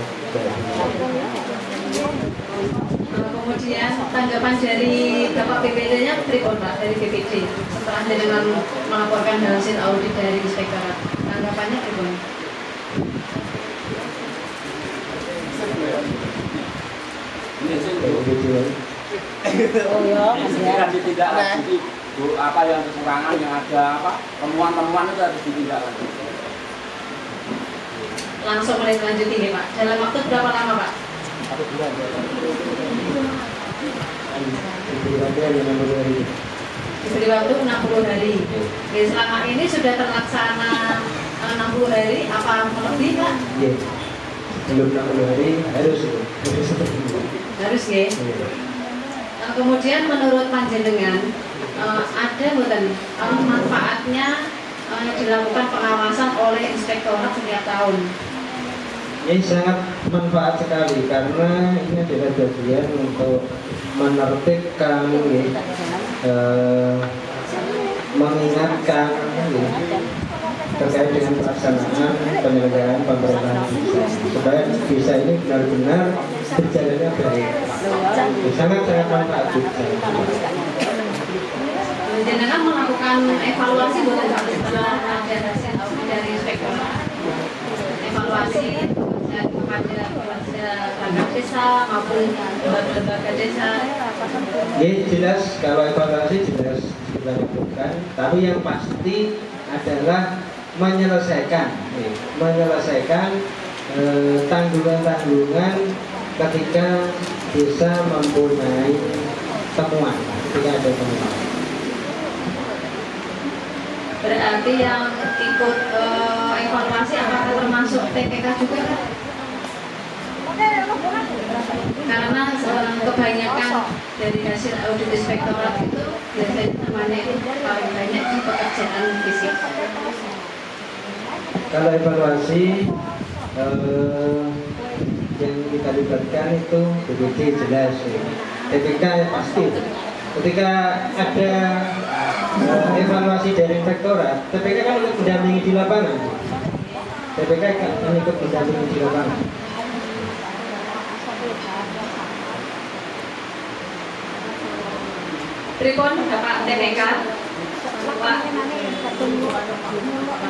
Speaker 11: Kemudian tanggapan dari Bapak BPD-nya pripun Pak dari BPD setelah dengan melaporkan hasil audit dari inspektorat, tanggapannya pripun?
Speaker 14: Oh ya, nanti tidak lanjuti Bu, apa yang kekurangan yang ada apa temuan-temuan itu harus ditindaklanjuti.
Speaker 11: Langsung mulai lanjuti nih Pak. Dalam waktu berapa lama Pak? Diberi waktu 60 hari. Oke, selama ini sudah terlaksana 60 hari apa lebih Pak?
Speaker 5: Iya. Belum 60 hari harus
Speaker 11: Harus ya. Kemudian menurut panjenengan ada bukan manfaatnya dilakukan pengawasan oleh inspektorat setiap tahun?
Speaker 5: Ini sangat manfaat sekali karena ini adalah bagian untuk menertibkan, mengingatkan terkait dengan pelaksanaan penyelenggaraan pemerintahan desa supaya desa ini benar-benar berjalannya baik. Sangat-sangat manfaat desa.
Speaker 11: Jenengan melakukan evaluasi bukan setelah ada hasil dari inspektorat, evaluasi kepada perangkat desa maupun lembaga desa.
Speaker 5: Ya jelas kalau evaluasi jelas kita lakukan, tapi yang pasti adalah menyelesaikan tanggungan-tanggungan ketika desa mempunyai temuan, ketika ada temuan.
Speaker 11: Berarti yang ikut evaluasi apakah termasuk TPK juga kan? Karena kebanyakan dari hasil audit inspektorat itu biasanya temannya itu paling banyak di pekerjaan fisik.
Speaker 5: Kalau evaluasi yang kita libatkan itu begitu jelas. TPK ya pasti. Ketika ada evaluasi dari inspektorat, TPK kan untuk mendampingi di lapangan. TPK kan untuk mendampingi di lapangan.
Speaker 11: Pripun Bapak TPK? Pak.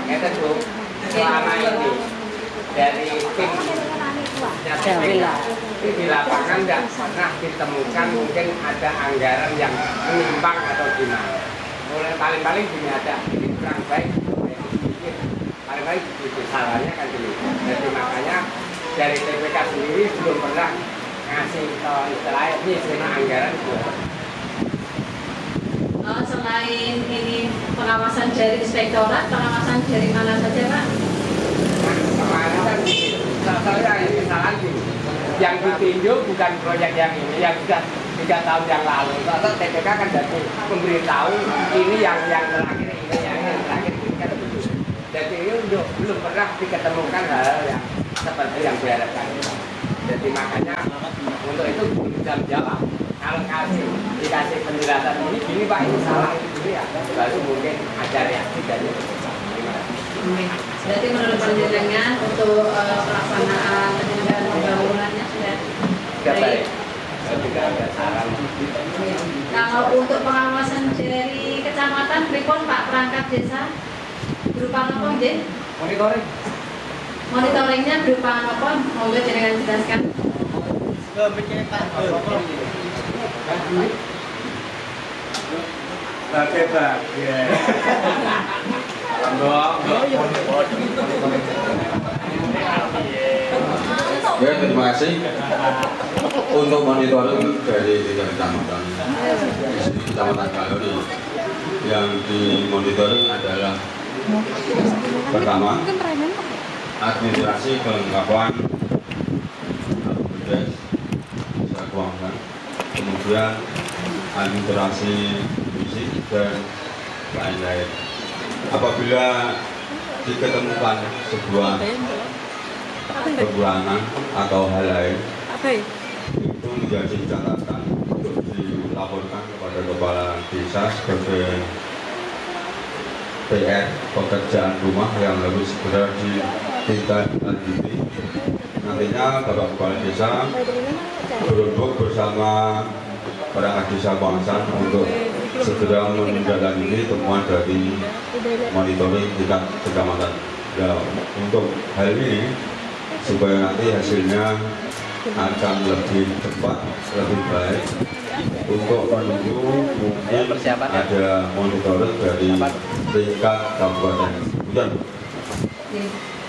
Speaker 15: Kita tuh selama ini dari tim itu di lapangan nggak pernah ditemukan mungkin ada anggaran yang menyimpang atau gimana. Mulai paling-paling gini ada ini kurang baik, paling-paling itu salahnya kan dulu. Jadi makanya dari TPK sendiri belum pernah ngasih istilahnya ini skema anggaran juga.
Speaker 11: Selain ini pengawasan dari inspektorat, pengawasan dari mana saja Pak?
Speaker 15: Pengawasan saya ini misalkan yang ditinjau bukan proyek yang ini, yang sudah 3 tahun yang lalu. Atau TPK kan jadi memberitahu ini yang terakhir ini, yang terakhir ini kan begitu. Jadi ini belum pernah diketemukan hal yang seperti yang diharapkan. Jadi makanya untuk itu belum bisa menjawab. Kalau dikasih penjelasan ini, gini Pak ini salah ini ya, baru mungkin ada reaksi dari.
Speaker 11: Berarti menurut panjenengan untuk pelaksanaan penyelenggaraan pembangunannya sudah baik.
Speaker 15: Tidak ada saran.
Speaker 11: Kalau untuk pengawasan dari kecamatan, pripun Pak perangkat desa berupa apa nggih?
Speaker 15: Monitoring.
Speaker 11: Monitoringnya berupa apa? Monggo jenengan jelaskan.
Speaker 14: Bagai-bagai.
Speaker 4: Ya, terima kasih untuk monitoring dari 3 kecamatan. Di Kecamatan Kalori yang dimonitoring adalah pertama administrasi kelengkapan BPJS Desa Keuangan, kemudian administrasi fisik dan lain-lain. Apabila diketemukan sebuah kekurangan atau hal lain, itu menjadi catatan untuk dilaporkan kepada kepala desa sebagai PR pekerjaan rumah yang harus segera ditindaklanjuti. Nantinya Bapak Kepala Desa berunding bersama perangkat desa Keuangan untuk segera menindaklanjuti temuan dari monitoring tingkat kecamatan. Ya, untuk hal ini supaya nanti hasilnya akan lebih cepat, lebih baik. Untuk menunggu mungkin ada monitoring dari tingkat kabupaten.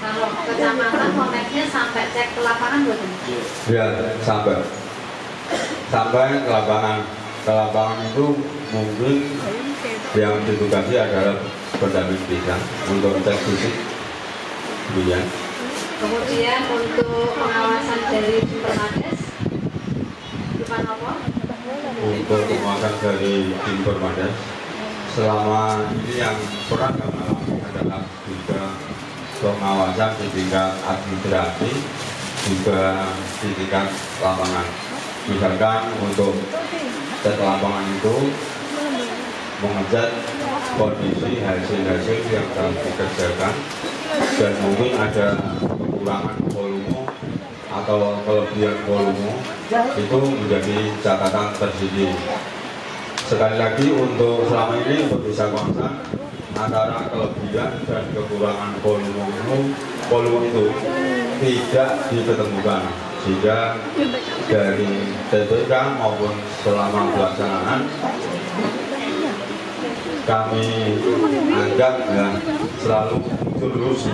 Speaker 11: Kalau kecamatan konteksnya sampai cek ke lapangan bukan?
Speaker 4: Ya, sampai ke lapangan. Ke lapangan itu mungkin yang ditugasi adalah pendamping desa untuk cek fisik.
Speaker 11: Kemudian untuk pengawasan dari Permades, bukan apa?
Speaker 4: Untuk pengawasan dari tim Permades, selama ini yang pernah kami alami adalah juga pengawasan di tingkat administrasi, juga di tingkat lapangan. Misalkan untuk cek lapangan itu mengecek kondisi hasil-hasil yang telah dikerjakan dan mungkin ada kekurangan volume atau kelebihan volume, itu menjadi catatan tersendiri. Sekali lagi untuk selama ini untuk desa Kuangsan, antara kelebihan dan kekurangan volume itu tidak diketemukan, sehingga dari TPK maupun selama pelaksanaan kami anggap ya selalu terus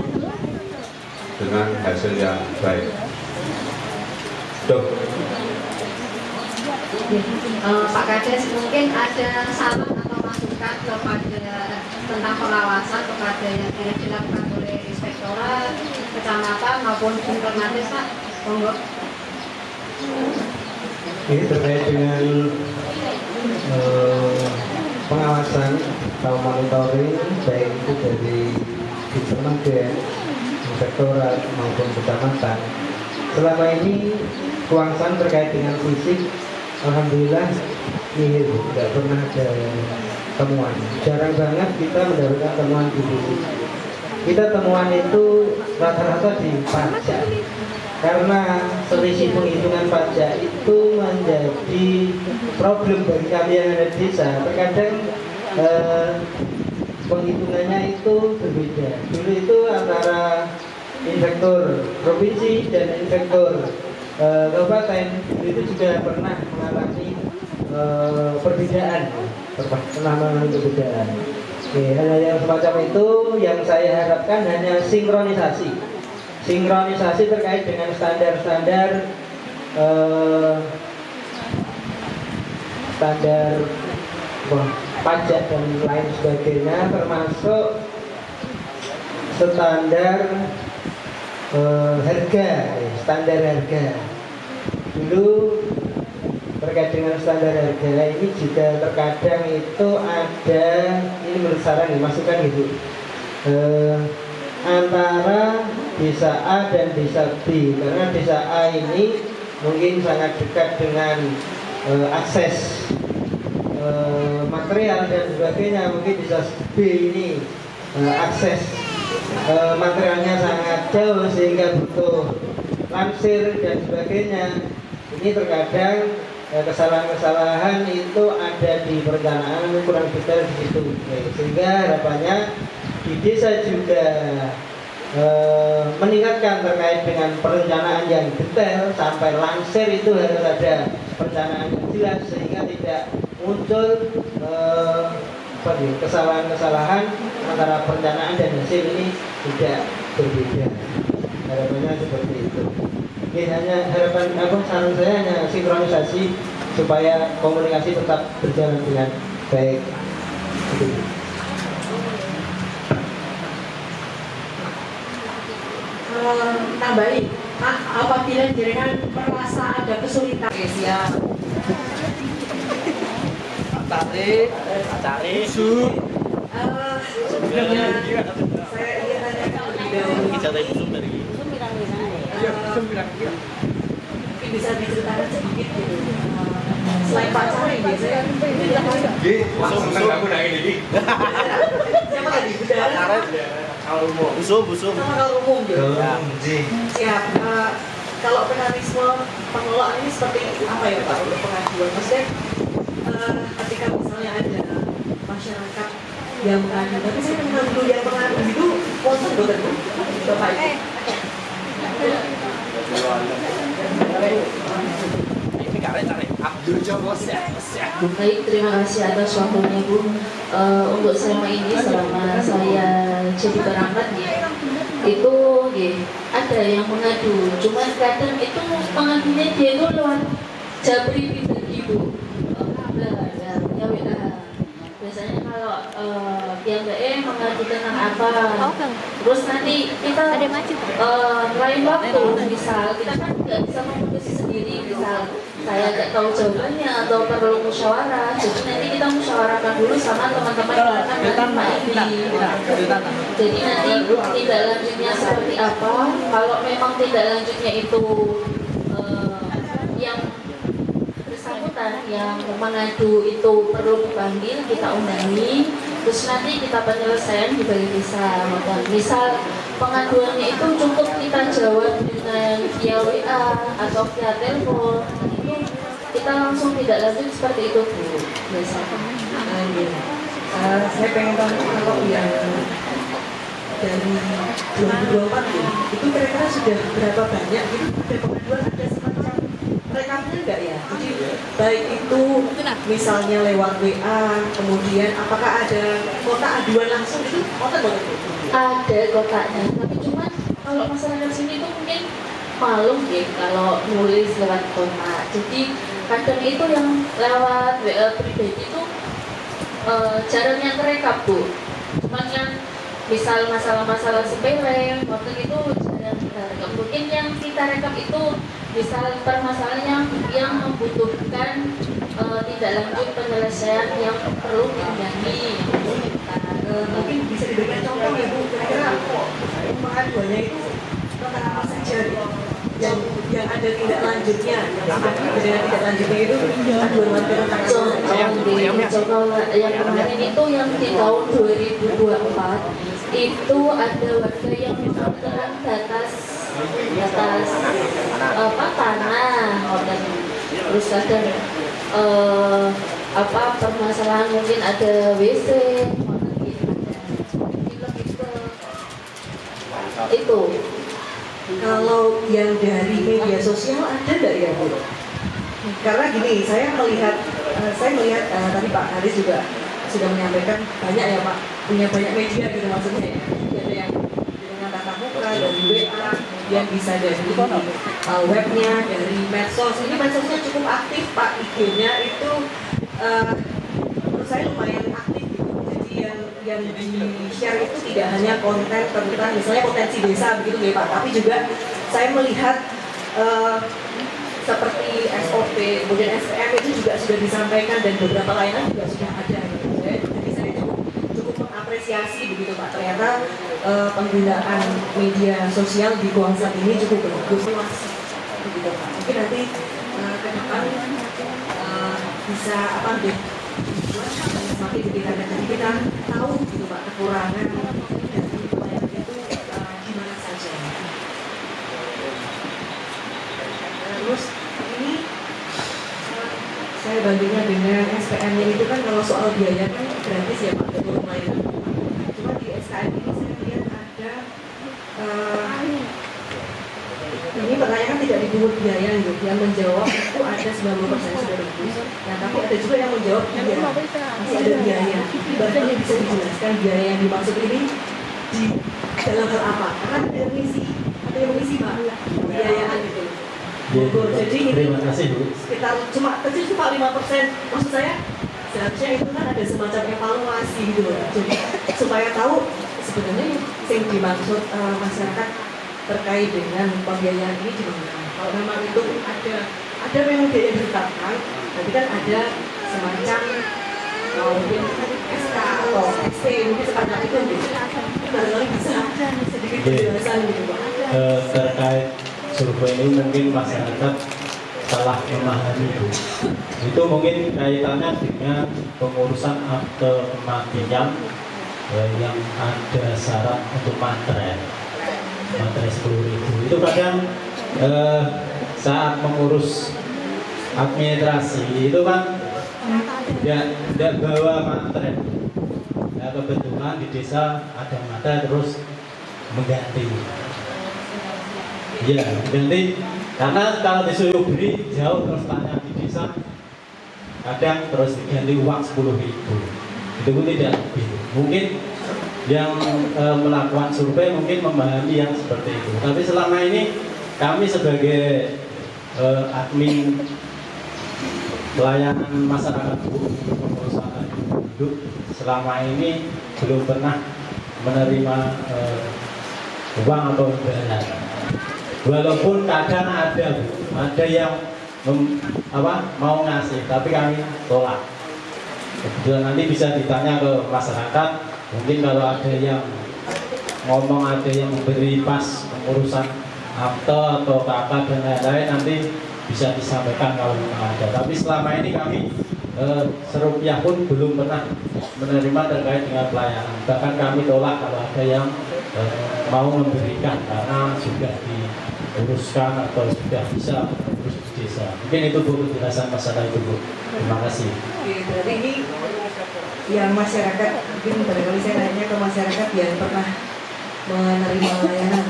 Speaker 4: dengan hasil yang baik.
Speaker 11: Pak Kades, mungkin ada saran atau masukan kepada tentang pengawasan kepada yang tidak dilakukan oleh inspektorat, kecamatan maupun tim Permades, Pak? Monggo.
Speaker 5: Ini terkait dengan pengawasan atau monitoring baik itu dari Permades, inspektorat maupun kecamatan. Selama ini Kuangsan terkait dengan fisik, alhamdulillah nihil, tidak pernah ada temuan. Jarang banget kita mendapatkan temuan di fisik. Kita temuan itu rata-rata di pajak, karena selisih penghitungan pajak itu menjadi problem bagi kami yang ada di desa. Terkadang penghitungannya itu berbeda. Dulu itu antara inspektur provinsi dan inspektur kabupaten itu juga pernah mengalami perbedaan, Oke, hal yang semacam itu yang saya harapkan hanya sinkronisasi terkait dengan standar pajak dan lain sebagainya, termasuk standar standar harga. Dulu terkait dengan standar harga ini juga terkadang itu ada, ini menurut saran masukan gitu, antara desa A dan desa B, karena desa A ini mungkin sangat dekat dengan akses material dan sebagainya, mungkin desa B ini akses materialnya sangat jauh sehingga butuh lansir dan sebagainya. Ini terkadang kesalahan-kesalahan itu ada di perencanaan, kurang detail di situ. Sehingga harapannya di desa juga meningkatkan terkait dengan perencanaan yang detail sampai lansir, itu harus ada perencanaan yang jelas sehingga tidak muncul kesalahan-kesalahan antara perencanaan dan hasil ini tidak berbeda. Harapannya seperti itu. Ini hanya harapan saran saya hanya sinkronisasi supaya komunikasi tetap berjalan dengan baik.
Speaker 9: Tambahin, Pak, apabila jenengan merasa ada kesulitan,
Speaker 11: siap.
Speaker 10: Cari
Speaker 9: saya ingin tanya mungkin bisa diceritakan sedikit gitu. Selain Pak Cari biasanya siapa lagi?
Speaker 10: Busum
Speaker 9: sama kalau umum gitu. Siap. Kalau mekanisme pengelolaan ini seperti apa ya Pak untuk pengaduan? Maksudnya ketika misalnya ada masyarakat yang mengadu, tapi saya kenal dulu yang mengadu itu konsen betul Bapak itu.
Speaker 16: Baik, terima kasih atas waktunya Bu. Untuk selama ini, selama saya jadi perangkat ya, itu ada yang mengadu, cuman kadang itu pengadunya dia itu lewat Jabri pribadi Bu. Ya WA. Biasanya kalau yang mengadu tentang apa, terus nanti kita lain waktu, misal kita kan nggak bisa memutuskan sendiri, misal saya nggak tahu jawabannya atau perlu musyawarah, jadi nanti kita musyawarahkan dulu sama teman-teman yang akan jadi nanti tindak lanjutnya seperti apa. Kalau memang tindak lanjutnya itu yang bersangkutan yang mengadu itu perlu dipanggil, kita undangi, terus nanti kita penyelesaian di balai desa. Misal pengaduannya itu cukup kita jawab dengan via WA atau via telepon, itu kita langsung tidak lanjut seperti itu Bu. Biasa.
Speaker 3: Saya pengen tahu kalau yang dari 2024 itu kira-kira sudah berapa banyak gitu ada pengaduan, ada semacam rekamnya enggak ya? Jadi baik itu misalnya lewat WA, kemudian apakah ada kota aduan langsung itu kota banget?
Speaker 16: Ada kotaknya, tapi cuma kalau masyarakat sini tuh mungkin malu kalau nulis lewat kotak. Jadi kadang itu yang lewat WA pribadi itu jarang yang kerekap Bu. Cuman yang misal masalah-masalah sepele, waktu itu jarang kita rekap. Mungkin yang kita rekap itu misal permasalahan yang membutuhkan tidak lanjut penyelesaian yang perlu diundangin.
Speaker 3: Mungkin bisa diberikan contoh ya Bu, kira-kira pengaduannya itu tentang apa saja yang ada tindak lanjutnya, yang tidak lanjutnya itu aduan warga tentang
Speaker 16: contoh yang kemarin itu yang di tahun 2024 itu ada warga yang menggunakan batas tanah, terus ada permasalahan mungkin ada WC itu.
Speaker 3: Kalau yang dari media sosial ada nggak ya Bu? Karena gini, saya melihat tadi Pak Haris juga sudah menyampaikan banyak ya Pak, punya banyak media gitu maksudnya ya. Ada yang dengan tatap muka, dari WA, yang bisa dari webnya, dari medsos. Ini medsosnya cukup aktif Pak, IG-nya itu menurut saya lumayan aktif gitu. Jadi yang di-share itu tidak hanya konten tentang misalnya potensi desa begitu ya Pak, tapi juga saya melihat seperti SOP, kemudian SPM itu juga sudah disampaikan dan beberapa layanan juga sudah ada gitu. Jadi saya cukup mengapresiasi begitu Pak, ternyata penggunaan media sosial di Kuangsan ini cukup bagus begitu Pak. Mungkin nanti ke depan bisa semakin kita jadi kita tahu gitu Pak kekurangan dari pelayanan itu gimana saja. Terus ini saya bandingnya dengan SPM-nya itu kan kalau soal biaya kan gratis ya Pak, dari pelayanan. Cuma di SKM ini saya lihat ada ini pertanyaan tidak dipungut biaya gitu. Yang menjawab itu ada 90% sudah bagus. Nah tapi ada juga yang menjawab iya masih ada biaya. Bahkan bisa dijelaskan biaya yang dimaksud ini di dalam hal apa? Karena ada yang mengisi Pak biayaan gitu. Jadi
Speaker 7: terima kasih Bu.
Speaker 3: Sekitar cuma 5%. Maksud saya seharusnya itu kan ada semacam evaluasi gitu loh. Jadi supaya tahu sebenarnya yang dimaksud masyarakat terkait dengan pembiayaan ini di mana. Kalau memang itu ada memang biaya yang ditetapkan, tapi kan ada semacam mungkin SK atau ST mungkin seperti itu gitu. Barangkali bisa sedikit penjelasan gitu Pak.
Speaker 7: Terkait survei ini mungkin masyarakat salah memahami itu mungkin kaitannya dengan pengurusan akte kematian yang ada syarat untuk materai 10.000 itu kadang saat mengurus administrasi itu kan tidak bawa materai. Nah, kebetulan di desa ada materai terus mengganti. Iya, mengganti karena kalau disuruh beri jauh terus tanya di desa kadang terus diganti uang 10.000 itu pun tidak lebih. Mungkin yang melakukan survei mungkin memahami yang seperti itu. Tapi selama ini kami sebagai admin pelayanan masyarakat perusahaan hidup selama ini belum pernah menerima uang atau imbalan. Walaupun kadang ada yang mau ngasih, tapi kami tolak. Kemudian nanti bisa ditanya ke masyarakat, mungkin kalau ada yang ngomong, ada yang memberi pas urusan akte atau KK dan lain-lain, nanti bisa disampaikan kalau ada. Tapi selama ini kami serupiah pun belum pernah menerima terkait dengan pelayanan. Bahkan kami tolak kalau ada yang mau memberikan karena sudah diuruskan atau sudah bisa urus di desa. Mungkin itu Bu penjelasan masalah itu Bu. Terima kasih.
Speaker 9: Oke, berarti ini yang masyarakat, mungkin barangkali saya nanya ke masyarakat yang pernah menerima layanan.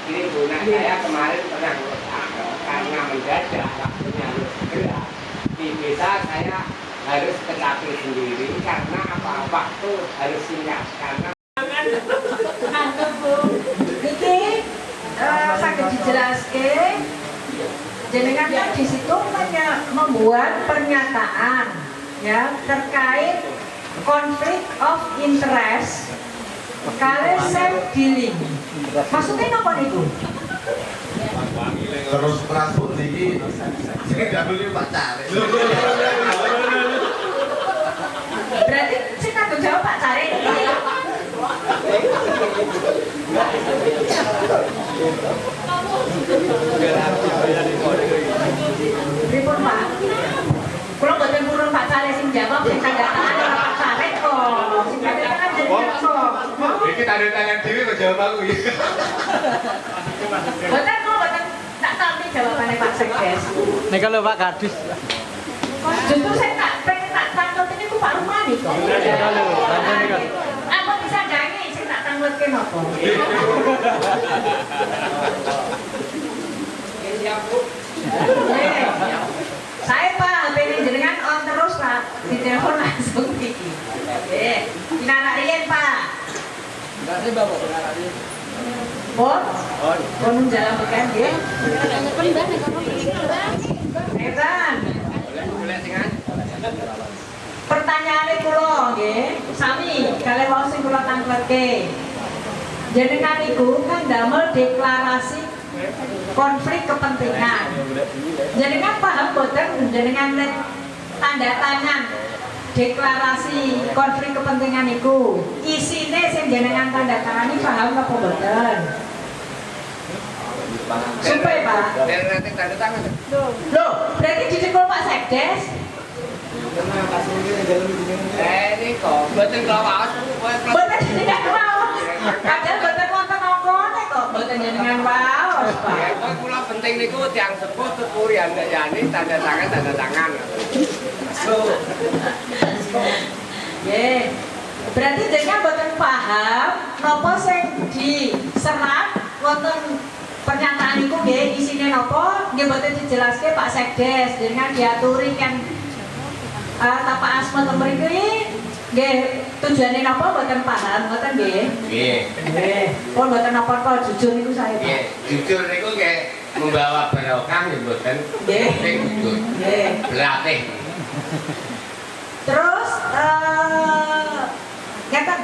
Speaker 15: Ini Bu, saya kemarin pernah karena mendadak waktunya gerak di desa, saya harus terapi sendiri karena waktu harus singkat karena
Speaker 9: Niki saged dijelaskan, jenengan kan di situ membuat pernyataan ya terkait konflik of interest kalian self dealing. Maksudnya apa nih Bu?
Speaker 17: Terus merasuk niki sini dahulu Pak Cari.
Speaker 9: Berarti sing tanggung jawab Pak Cari ini. Pripun Pak? Kalau mboten purun Pak Cari sing jawab sing tanda tangan Pak Cari kok. Sing tanda tangan jenengan kok.
Speaker 17: Iki tanda tangan dhewe kok jawab aku iki.
Speaker 9: Mboten tak tahu jawabannya Pak Sekdes.
Speaker 10: Nek kalau Pak Kadis.
Speaker 9: Justru saya tak tangkut ini ku Pak Rumani kok. Apa bisa jangi saya tak tangkut ke apa?
Speaker 15: siap Bu.
Speaker 9: Saya Pak, pengen jenengan on terus Pak. Di telepon langsung iki. Ini anak Rien Pak.
Speaker 10: Enggak sih Bapak, anak Rien.
Speaker 9: Bon, bon jalan pekan ya. Edan. Pertanyaane kula nggih, sami kalih wau sing kula tangkletke. Jenengan niku kan damel deklarasi konflik kepentingan. Jenengan paham boten jenengan tanda tangan deklarasi konflik kepentingan itu isine sing jenengan tanda tangani paham apa boten? Supaya Pak.
Speaker 15: Nanti tanda tangan.
Speaker 9: Loh, berarti dicekul Pak Sekdes?
Speaker 15: Ini kok boten kawas.
Speaker 9: Boten jenengan waos. Kadang boten wonten apa-apa kok boten jenengan waos, Pak.
Speaker 15: Ya, kula penting niku tiyang sepuh tuturian yani tanda tangan.
Speaker 9: Nggih. Berarti jenengan boten paham napa sing diserat wonten pernyataan niku nggih isine napa nggih boten dijelaske Pak Sekdes. Jenengan diaturi kan Bapak Asma mriki nggih tujuane napa boten paham ngoten nggih.
Speaker 15: Nggih.
Speaker 9: Nggih. Pun boten napa-napa jujur niku saya Pak.
Speaker 15: Nggih, jujur niku nggih membawa barokah nggih mboten.
Speaker 9: Nggih.
Speaker 15: Jujur.
Speaker 9: Nggih.
Speaker 15: Berlatih.
Speaker 9: Terus ngeten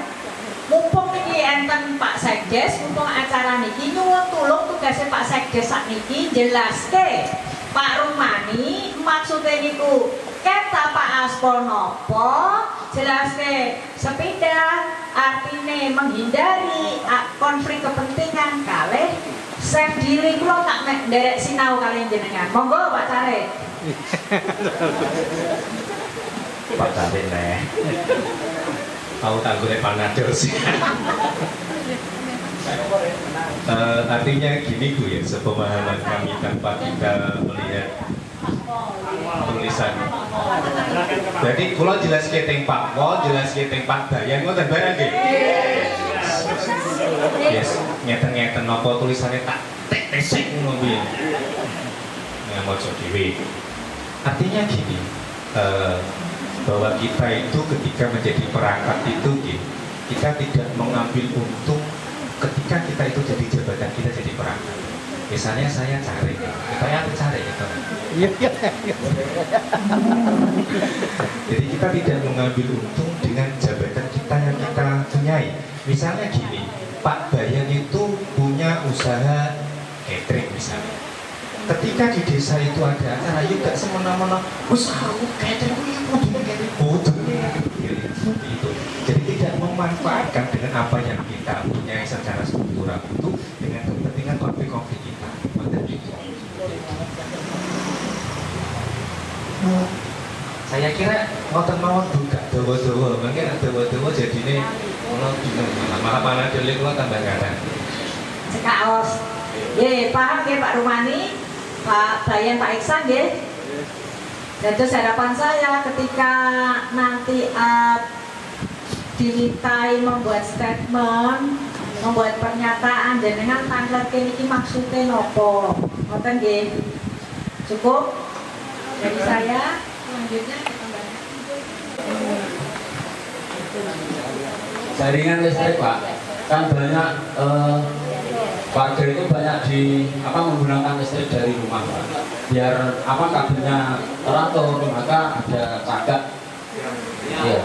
Speaker 9: mumpung niki enten Pak Sekdes, mumpung acara niki nyuwun tulung tugasnya Pak Sekdes sakniki jelaske Pak Rumani maksudnya niku kata Pak Aspol nopo, jelaske sepeda artine menghindari konflik kepentingan kalih self dealing kula tak mek nderek sinau kalian jenengan. Monggo Pak Care.
Speaker 18: Pak Cari nih tahu tanggulnya Panado sih. Artinya gini Bu ya, sepemahaman kami tanpa kita melihat tulisan. Jadi kalau jelas keteng Pak Wol, jelas keteng Pak Dayan, ngoten barang nggih. Yes, ngeten-ngeten napa tulisannya tak tek-tesek ngono kuwi. Nah, maca dhewe. Artinya gini, bahwa kita itu ketika menjadi perangkat itu kita tidak mengambil untung ketika kita itu jadi jabatan, kita jadi perangkat. Misalnya saya cari, saya aku cari gitu. Jadi kita tidak mengambil untung dengan jabatan kita yang kita punyai. Misalnya gini, Pak Bayan itu punya usaha catering misalnya. Ketika di desa itu ada acara, yuk gak semena-mena usahaku catering, seperti itu. Jadi tidak memanfaatkan dengan apa yang kita punya secara struktural itu dengan kepentingan konflik-konflik kita. Saya kira ngoten mawon buka dawa-dawa, mungkin dawa-dawa jadine kula malah panah dhewe kula tambah garang.
Speaker 9: Cekaos. Nggih, paham nggih Pak Rumani? Pak Bayan, Pak Iksan nggih. Jadi harapan saya ketika nanti dimintai membuat statement, membuat pernyataan jenengan tanglet niki maksudnya nopo. Ngoten nggih. Cukup dari saya. Selanjutnya
Speaker 14: jaringan listrik Pak, kan banyak warga itu banyak menggunakan listrik dari rumah Pak. Biar kabelnya teratur, maka ada cagak. Ya.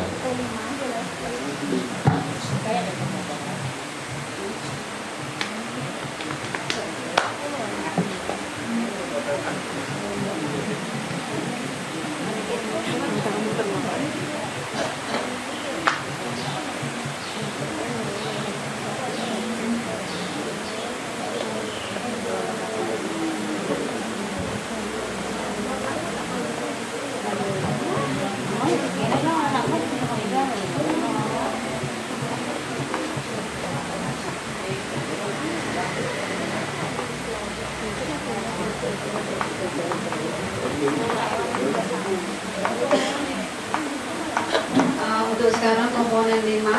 Speaker 11: Untuk sekarang komponen 5,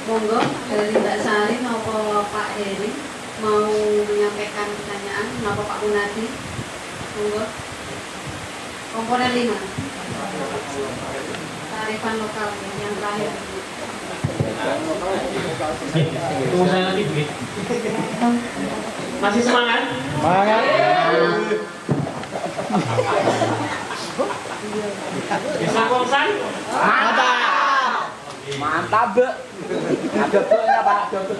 Speaker 11: monggo dari Mbak Sari maupun Pak Heri mau menyampaikan pertanyaan, maupun Pak Munadi, monggo. Komponen 5, tarifan lokal yang terakhir.
Speaker 8: Tunggu saya nanti begitu. Masih semangat?
Speaker 12: Semangat.
Speaker 8: Bisa konsen?
Speaker 15: Mantap. Mantap, Be. Ada Be-nya Pak, ada Be.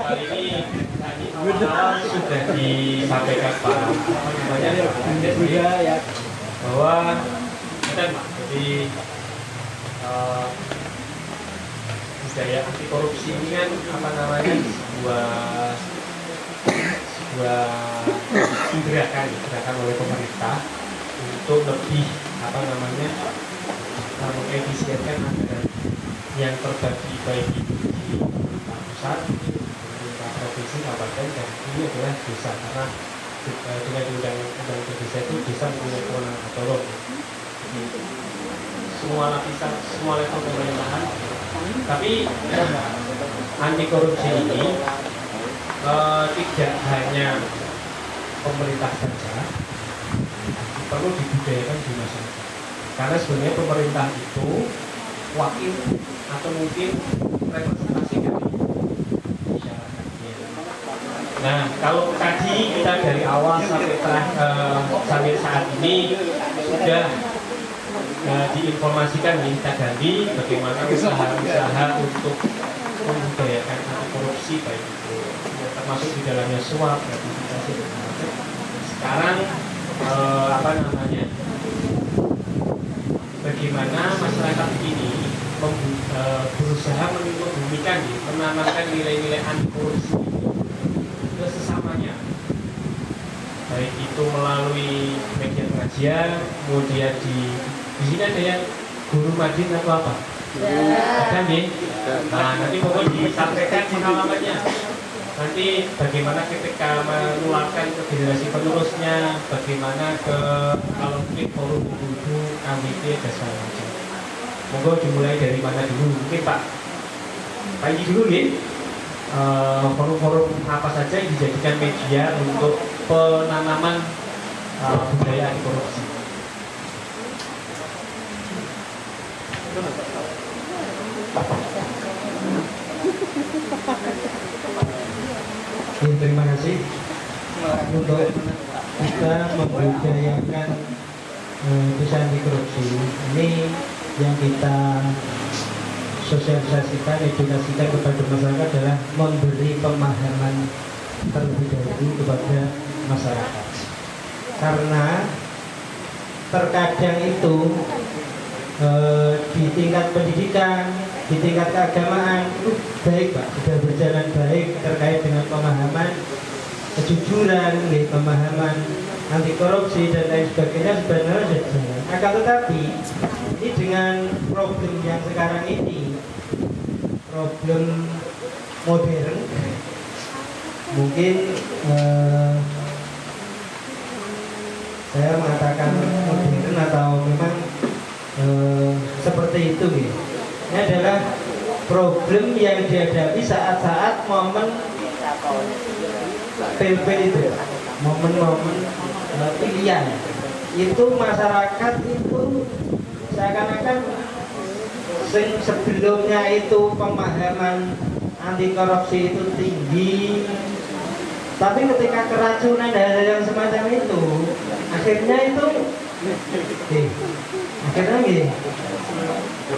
Speaker 6: Kali ini sudah disampaikan Pak bahwa kita jadi budaya anti korupsi ini kan sebuah gerakan oleh pemerintah untuk lebih mengefisienkan anggaran yang terbagi baik itu di pemerintah pusat, pemerintah provinsi, kabupaten, dan ini adalah desa karena dengan undang-undang desa itu desa mempunyai kewenangan otonom. Semua lapisan, semua level pemerintahan. Tapi anti korupsi ini tidak hanya pemerintah saja, perlu dibudayakan di masyarakat. Karena sebenarnya pemerintah itu wakil atau mungkin representasi dari masyarakat. Nah, kalau tadi kita dari awal sampai saat ini sudah diinformasikan nih kita ganti bagaimana usaha-usaha untuk membudayakan anti korupsi baik itu termasuk di dalamnya suap, gratifikasi dan macam. Sekarang bagaimana masyarakat ini berusaha membumikan, menanamkan nilai-nilai anti korupsi ke sesamanya, baik itu melalui media pengajian, kemudian di sini ada yang guru madin atau apa? Ada nih. Nah, nanti pokoknya disampaikan pengalamannya. Nanti bagaimana ketika menularkan ke generasi penerusnya, bagaimana ke kalau mungkin forum ibu-ibu, KWT dan segala macam. Monggo dimulai dari mana dulu? Mungkin Pak Panji dulu nih. Forum-forum apa saja yang dijadikan media untuk penanaman budaya anti korupsi?
Speaker 5: Terima kasih untuk kita membudayakan bisa anti korupsi. Ini yang kita sosialisasikan, edukasikan kepada masyarakat adalah memberi pemahaman terlebih dahulu kepada masyarakat. Karena terkadang itu di tingkat pendidikan, di tingkat keagamaan itu baik Pak, sudah berjalan baik terkait dengan pemahaman kejujuran, pemahaman anti korupsi dan lain sebagainya sebenarnya sudah jalan. Akan tetapi ini dengan problem yang sekarang ini, problem modern, mungkin saya mengatakan modern atau memang seperti itu gitu. Ini adalah problem yang dihadapi saat-saat momen PP itu, momen-momen pilihan. Itu masyarakat itu seakan-akan sebelumnya itu pemahaman anti korupsi itu tinggi, tapi ketika keracunan hal-hal yang semacam itu, akhirnya itu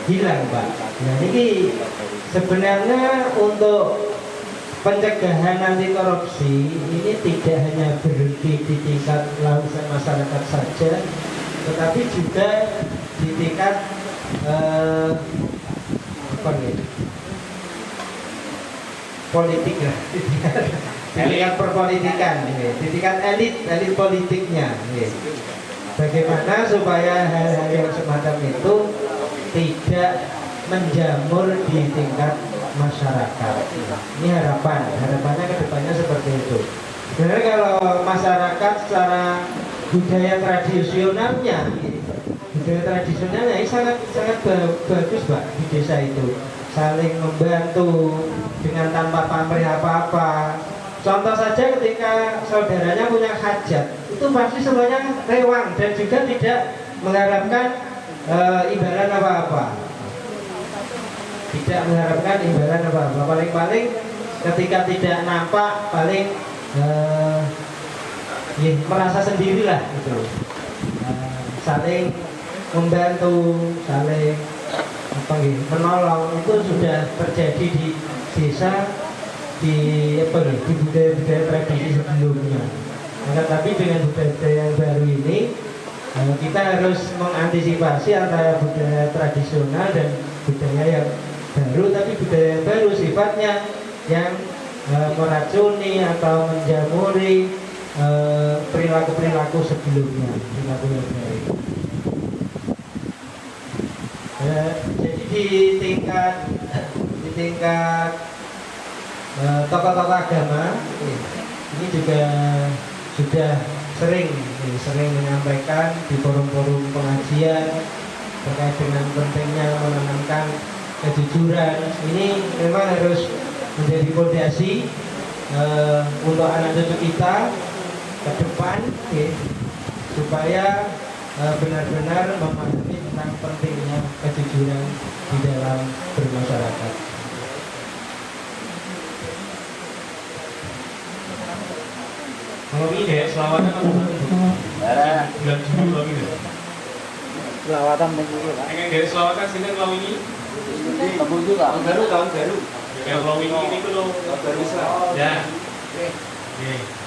Speaker 5: hilang Pak. Nah ini sebenarnya untuk pencegahan anti korupsi ini tidak hanya berhenti di tingkat lapisan masyarakat saja, tetapi juga di tingkat politik lah, di tingkat perpolitikan, di tingkat elit politiknya. Bagaimana supaya hal-hal yang semacam itu tidak menjamur di tingkat masyarakat. Ini harapannya ke depannya seperti itu. Sebenarnya kalau masyarakat secara budaya tradisionalnya ini sangat bagus Pak di desa itu, saling membantu dengan tanpa pamrih apa-apa. Contoh saja ketika saudaranya punya hajat, itu pasti semuanya rewang dan juga tidak mengharapkan imbalan apa-apa. Tidak mengharapkan imbalan apa-apa. Paling-paling ketika tidak nampak, paling merasa sendirilah gitu. Saling membantu, saling menolong itu sudah terjadi di desa, di budaya-budaya tradisi sebelumnya. Tapi dengan budaya yang baru ini kita harus mengantisipasi antara budaya tradisional dan budaya yang baru, tapi budaya yang baru sifatnya yang meracuni atau menjamuri perilaku-perilaku sebelumnya, perilaku yang baik. Jadi di tingkat tokoh-tokoh agama ini juga sudah sering menyampaikan di forum-forum pengajian terkait dengan pentingnya menanamkan kejujuran. Ini memang harus menjadi fondasi untuk anak cucu kita ke depan, supaya benar-benar memahami tentang pentingnya kejujuran di dalam bermasyarakat.
Speaker 6: Kalau ini ya, selawatan apa? Bulan Juli kalau ini.
Speaker 12: Selawatan minggu lah.
Speaker 6: Pengen dari selawatan sini kalau ini.
Speaker 12: Tahun baru.
Speaker 6: Yang kalau ini itu loh.
Speaker 12: Baru Islam.
Speaker 6: Ya.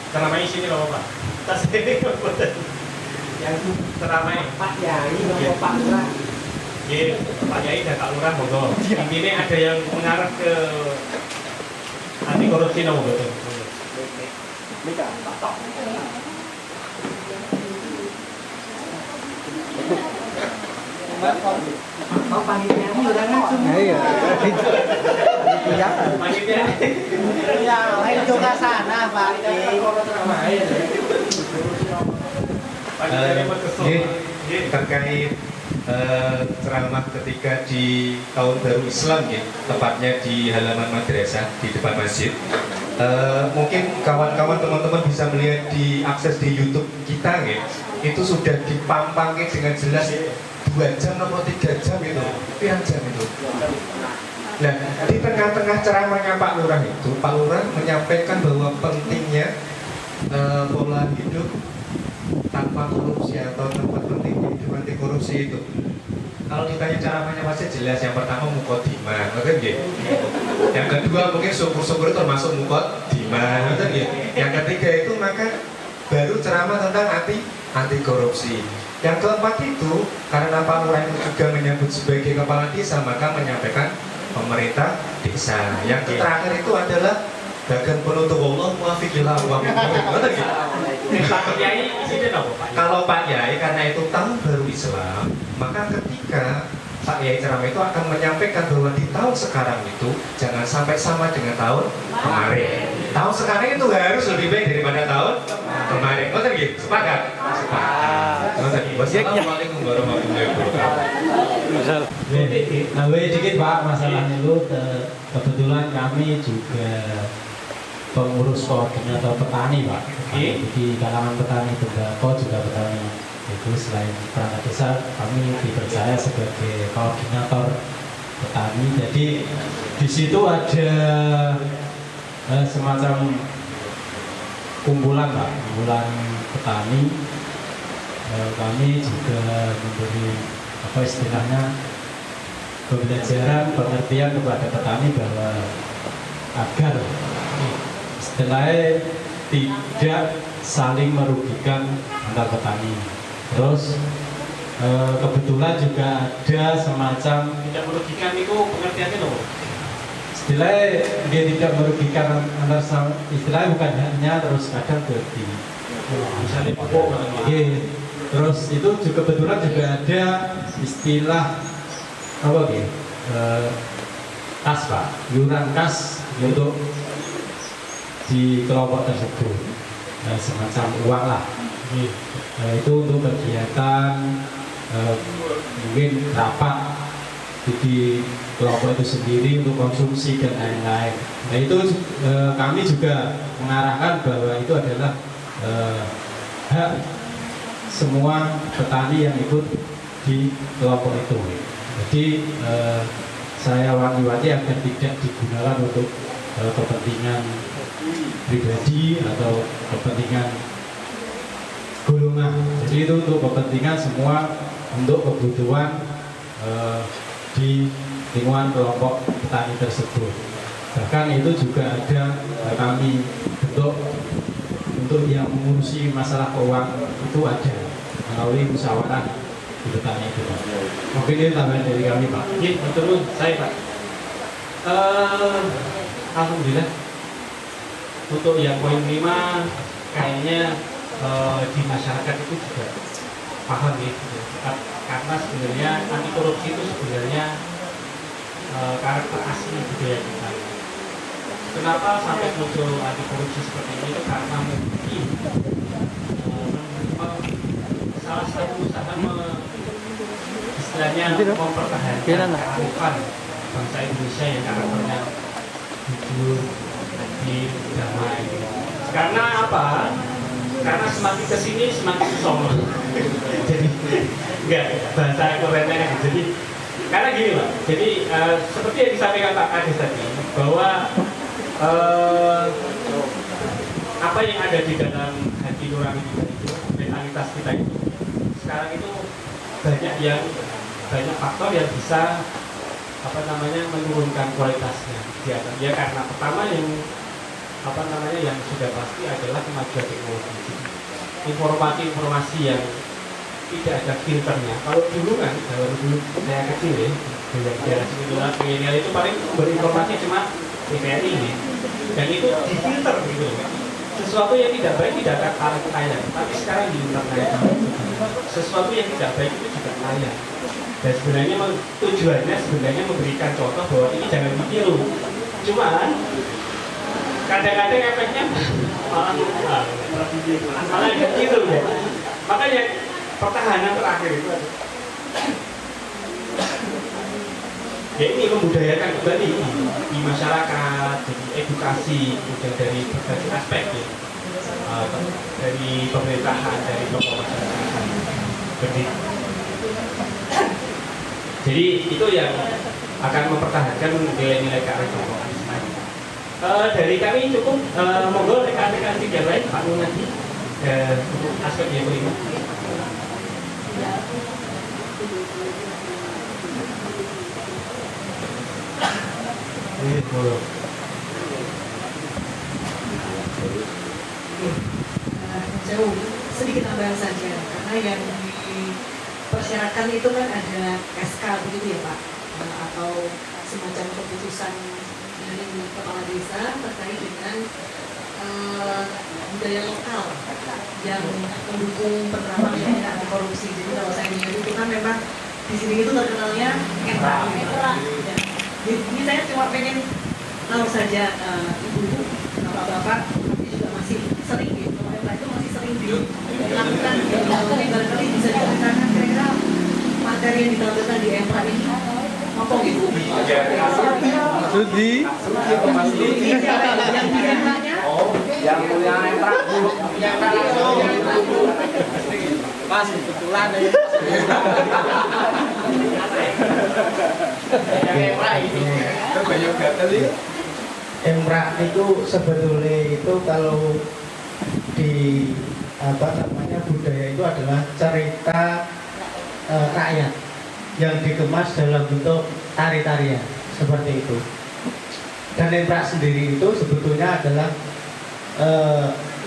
Speaker 6: Teramai sini loh Pak. Tas ini yang teramai.
Speaker 12: Pak Yai, Pak Lurah.
Speaker 6: Pak Yai dan Pak Lurah monggo. Ini ada yang mengarah ke anti korupsi nopo betul.
Speaker 12: Oh panitia ini udah langsung. Iya.
Speaker 6: Panitia.
Speaker 12: Ya, lain juga sana Pak.
Speaker 18: Terkait ceramah ketika di tahun baru Islam ya, tepatnya di halaman madrasah di depan masjid. Mungkin kawan-kawan teman-teman bisa melihat di akses di YouTube kita ya, itu sudah dipampang dengan jelas 2 jam atau 3 jam itu pirang jam itu. Nah, di tengah-tengah ceramahnya Pak Lurah itu, Pak Lurah menyampaikan bahwa pentingnya pola hidup tanpa korupsi atau tempat pentingnya hidup anti korupsi itu. Kalau ditanya ceramahnya pasti jelas. Yang pertama mukodimah, ngerti nggih? Yang kedua mungkin syukur-syukur termasuk mukodimah, ngerti nggih? Yang ketiga itu maka baru ceramah tentang anti korupsi. Yang keempat itu karena Pak Lurah itu juga menyebut sebagai kepala desa, maka menyampaikan pemerintah desa. Yang terakhir itu adalah dagang penutup Allah muafiqillah wa kalau Pak Yai karena itu tahun baru Islam, maka ketika Pak Yai ceramah itu akan menyampaikan bahwa di tahun sekarang itu jangan sampai sama dengan tahun kemarin. Tahun sekarang itu harus lebih baik daripada tahun kemarin. Betul gitu? Sepakat? Sepakat. Wassalamualaikum warahmatullahi wabarakatuh.
Speaker 7: Nambahin dikit Pak, masalah itu kebetulan kami juga pengurus koordinator petani Pak. Di kalangan petani tembakau juga petani. Itu selain perangkat desa, kami dipercaya sebagai koordinator petani. Jadi di situ ada semacam kumpulan Pak, kumpulan petani. Kami juga memberi apa istilahnya pembelajaran pengertian kepada petani bahwa agar istilahnya tidak saling merugikan antar petani. Terus kebetulan juga ada semacam
Speaker 6: tidak merugikan itu pengertiannya loh.
Speaker 7: Istilahnya dia tidak merugikan antar istilahnya bukan hanya terus kadang berarti misalnya pupuk terus itu juga kebetulan juga ada istilah apa gitu kas Pak, iuran kas untuk di kelompok tersebut, semacam uang lah. Itu untuk kegiatan mungkin rapat di kelompok itu sendiri untuk konsumsi dan lain-lain. Nah itu kami juga mengarahkan bahwa itu adalah hak semua petani yang ikut di kelompok itu. Jadi saya wanti-wanti agar tidak digunakan untuk kepentingan pribadi atau kepentingan golongan. Jadi itu untuk kepentingan semua, untuk kebutuhan di lingkungan kelompok petani tersebut. Bahkan itu juga ada kami bentuk untuk yang mengurusi masalah keuangan itu ada melalui musyawarah di petani itu Pak. Mungkin ini tambahan dari kami Pak.
Speaker 6: Iya betul saya Pak. Alhamdulillah untuk yang poin 5 kayaknya di masyarakat itu juga paham ya, karena sebenarnya anti korupsi itu sebenarnya karakter asli budaya kita. Kenapa sampai muncul anti korupsi seperti ini? Itu karena mungkin salah satu usaha istilahnya mempertahankan kearifan bangsa Indonesia yang karakternya jujur, adil, damai. Karena apa? Karena semakin kesini semakin sombong. Jadi enggak bahasa kerennya kan. Jadi karena gini Pak. Jadi seperti yang disampaikan Pak Kades tadi bahwa apa yang ada di dalam hati nurani kita itu, mentalitas kita itu sekarang itu banyak faktor yang bisa menurunkan kualitasnya kegiatan. Ya karena pertama yang yang sudah pasti adalah kemajuan teknologi, informasi yang tidak ada filternya. Kalau dulu kan, kalau dulu saya kecil ya, generasi milenial itu paling berinformasi cuma TVRI ini, dan itu difilter gitu. Sesuatu yang tidak baik tidak akan kalah kekayaan, tapi sekarang di internet sesuatu yang tidak baik itu juga kaya. Dan sebenarnya tujuannya sebenarnya memberikan contoh bahwa ini jangan ditiru. Cuman kadang-kadang efeknya malah ditiru ya. Makanya pertahanan terakhir itu ya ini membudayakan kembali di masyarakat, jadi edukasi udah dari berbagai aspek ya, dari pemerintahan, dari tokoh masyarakat. Jadi itu yang akan mempertahankan nilai-nilai kearifan lokal. Dari kami cukup, monggo rekan-rekan yang lain, Pak Munadi, untuk aspek yang kelima.
Speaker 9: Jauh, sedikit tambahan saja, karena yang dipersyaratkan itu kan ada SK begitu ya Pak, atau semacam keputusan dari kepala desa terkait dengan budaya lokal yang mendukung penerapan nilai anti korupsi. Jadi kalau saya lihat itu kan memang di sini itu terkenalnya MPRA. Ini saya cuma pengen tahu saja ibu-ibu, bapak-bapak juga masih sering gitu, MPRA itu masih sering dilakukan. Jadi barangkali bisa diceritakan kira-kira materi yang ditampilkan di MPRA ini apa gitu?
Speaker 17: Studi.
Speaker 15: Yang punya MPRA dulu, yang langsung pas kebetulan ya.
Speaker 5: MPRA itu sebetulnya itu kalau di budaya itu adalah cerita rakyat yang dikemas dalam bentuk tari-tarian seperti itu. Dan MPRA sendiri itu sebetulnya adalah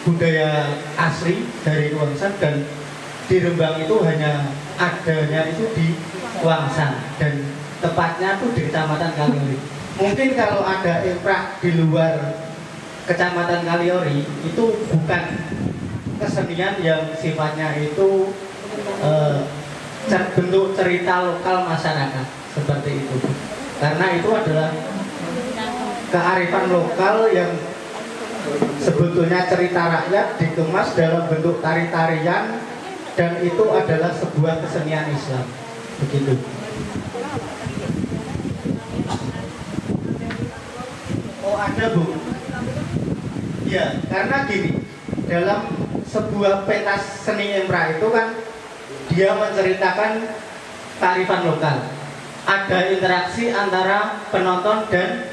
Speaker 5: budaya asli dari Wangsan, dan di Rembang itu hanya adanya itu di Wangsan dan tepatnya itu di Kecamatan Kaliori. Mungkin kalau ada MPRA di luar Kecamatan Kaliori itu bukan kesenian yang sifatnya itu bentuk cerita lokal masyarakat seperti itu, karena itu adalah kearifan lokal yang sebetulnya cerita rakyat dikemas dalam bentuk tari-tarian, dan itu adalah sebuah kesenian Islam begitu. Oh ada Bu? Ya, karena gini, dalam sebuah pentas seni MPRA itu kan dia menceritakan kearifan lokal. Ada interaksi antara penonton dan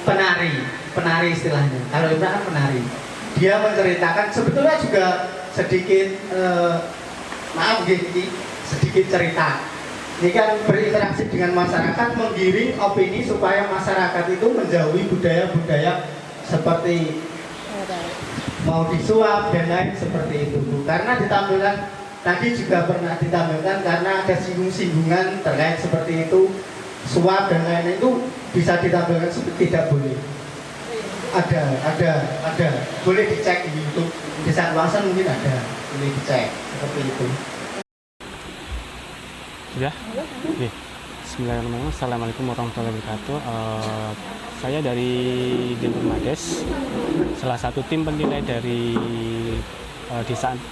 Speaker 5: penari istilahnya. Kalau MPRA kan penari. Dia menceritakan, sebetulnya juga sedikit sedikit cerita. Ini kan berinteraksi dengan masyarakat, menggiring opini supaya masyarakat itu menjauhi budaya-budaya seperti mau disuap dan lain seperti itu, Bu. Karena ditampilkan tadi juga pernah ditampilkan, karena ada singgung-singgungan terkait seperti itu, suap dan lain-lain itu bisa ditampilkan seperti tidak boleh. Ada, boleh dicek di YouTube. Desa Wangsan mungkin ada, boleh dicek seperti itu.
Speaker 19: Sudah? Oke. Bismillahirrahmanirrahim. Assalamualaikum warahmatullahi wabarakatuh. Saya dari Dinpermades, salah satu tim penilai dari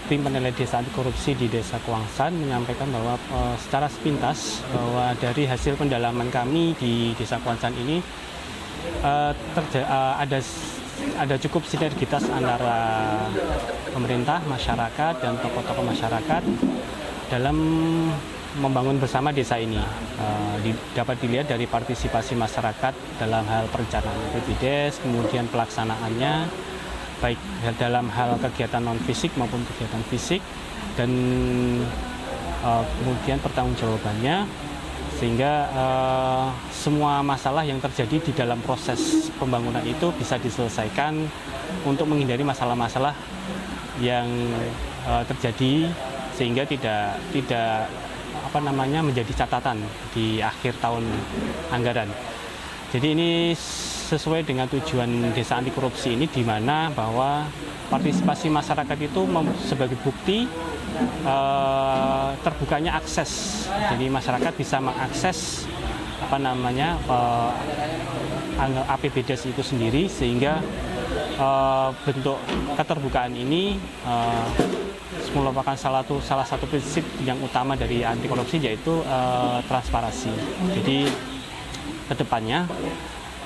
Speaker 19: tim penilai desa anti korupsi di Desa Kuangsan, menyampaikan bahwa secara sepintas bahwa dari hasil pendalaman kami di Desa Kuangsan ini ada cukup sinergitas antara pemerintah, masyarakat, dan tokoh-tokoh masyarakat dalam membangun bersama desa ini. Dapat dilihat dari partisipasi masyarakat dalam hal perencanaan PPDes, kemudian pelaksanaannya, baik dalam hal kegiatan non-fisik maupun kegiatan fisik, dan kemudian pertanggungjawabannya, sehingga semua masalah yang terjadi di dalam proses pembangunan itu bisa diselesaikan untuk menghindari masalah-masalah yang terjadi, sehingga tidak menjadi catatan di akhir tahun anggaran. Jadi ini sesuai dengan tujuan desa anti korupsi ini, di mana bahwa partisipasi masyarakat itu sebagai bukti terbukanya akses. Jadi masyarakat bisa mengakses APBDes itu sendiri, sehingga bentuk keterbukaan ini merupakan salah satu prinsip yang utama dari anti korupsi, yaitu transparansi. Jadi kedepannya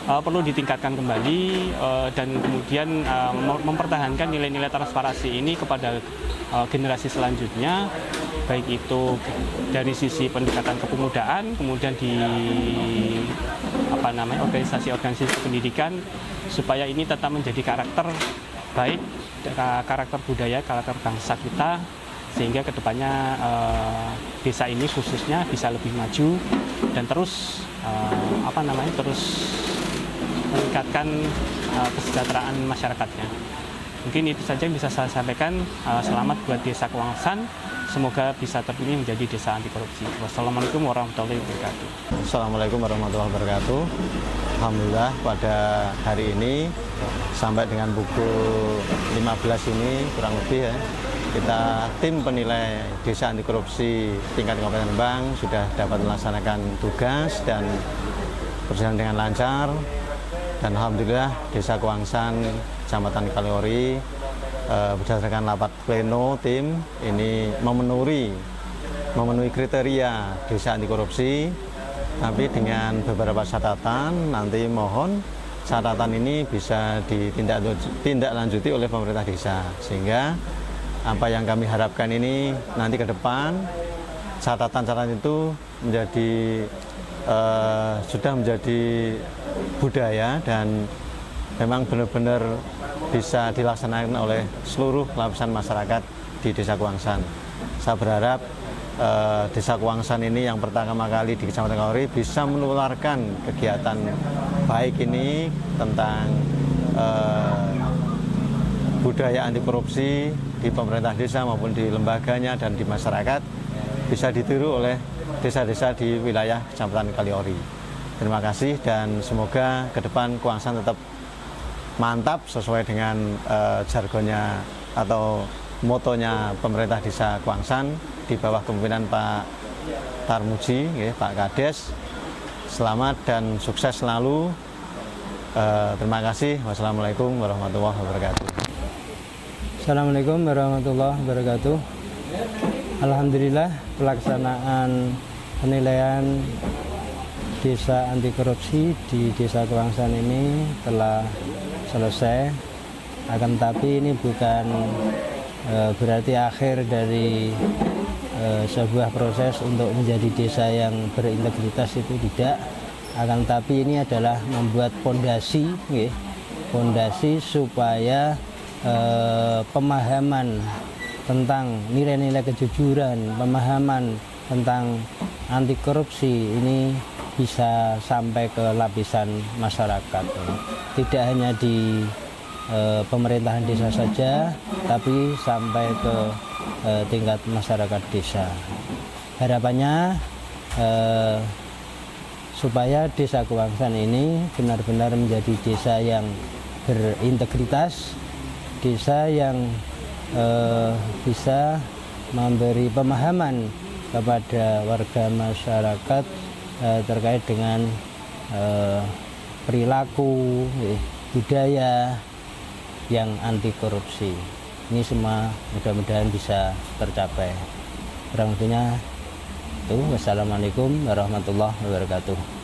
Speaker 19: perlu ditingkatkan kembali dan kemudian mempertahankan nilai-nilai transparansi ini kepada generasi selanjutnya, baik itu dari sisi pendekatan kepemudaan, kemudian di organisasi-organisasi pendidikan, supaya ini tetap menjadi karakter baik, karakter budaya, karakter bangsa kita, sehingga kedepannya desa ini khususnya bisa lebih maju dan terus terus meningkatkan kesejahteraan masyarakatnya. Mungkin itu saja yang bisa saya sampaikan. Selamat buat Desa Kuangsan. Semoga bisa terpilih menjadi desa anti korupsi. Wassalamualaikum warahmatullahi wabarakatuh.
Speaker 20: Assalamualaikum warahmatullahi wabarakatuh. Alhamdulillah pada hari ini sampai dengan pukul 15 ini kurang lebih ya, kita tim penilai desa anti korupsi tingkat Kabupaten Rembang sudah dapat melaksanakan tugas dan berjalan dengan lancar. Dan alhamdulillah Desa Kuangsan, Kecamatan Kaliori, berdasarkan rapat pleno tim ini memenuhi kriteria desa anti korupsi, tapi dengan beberapa catatan. Nanti mohon catatan ini bisa ditindaklanjuti oleh pemerintah desa, sehingga apa yang kami harapkan ini nanti ke depan catatan-catatan itu sudah menjadi budaya dan memang benar-benar bisa dilaksanakan oleh seluruh lapisan masyarakat di Desa Kuangsan. Saya berharap Desa Kuangsan ini yang pertama kali di Kecamatan Kaliori bisa menularkan kegiatan baik ini tentang budaya anti korupsi di pemerintah desa maupun di lembaganya dan di masyarakat, bisa ditiru oleh desa-desa di wilayah Kecamatan Kaliori. Terima kasih dan semoga ke depan Kuangsan tetap mantap sesuai dengan jargonnya atau motonya pemerintah desa Kuangsan di bawah kepemimpinan Pak Tarmuji, Pak Kades. Selamat dan sukses selalu. Terima kasih. Wassalamualaikum warahmatullahi wabarakatuh.
Speaker 21: Assalamualaikum warahmatullahi wabarakatuh. Alhamdulillah pelaksanaan penilaian desa anti korupsi di Desa Kuangsan ini telah selesai. Akan tapi ini bukan berarti akhir dari sebuah proses untuk menjadi desa yang berintegritas, itu tidak. Akan tapi ini adalah membuat fondasi supaya pemahaman tentang nilai-nilai kejujuran, pemahaman tentang anti korupsi ini bisa sampai ke lapisan masyarakat. Tidak hanya di pemerintahan desa saja, tapi sampai ke tingkat masyarakat desa. Harapannya supaya Desa Kuangsan ini benar-benar menjadi desa yang berintegritas, desa yang bisa memberi pemahaman kepada warga masyarakat terkait dengan perilaku budaya yang anti korupsi. Ini semua mudah-mudahan bisa tercapai. Kurang lebihnya itu. Wassalamualaikum warahmatullahi wabarakatuh.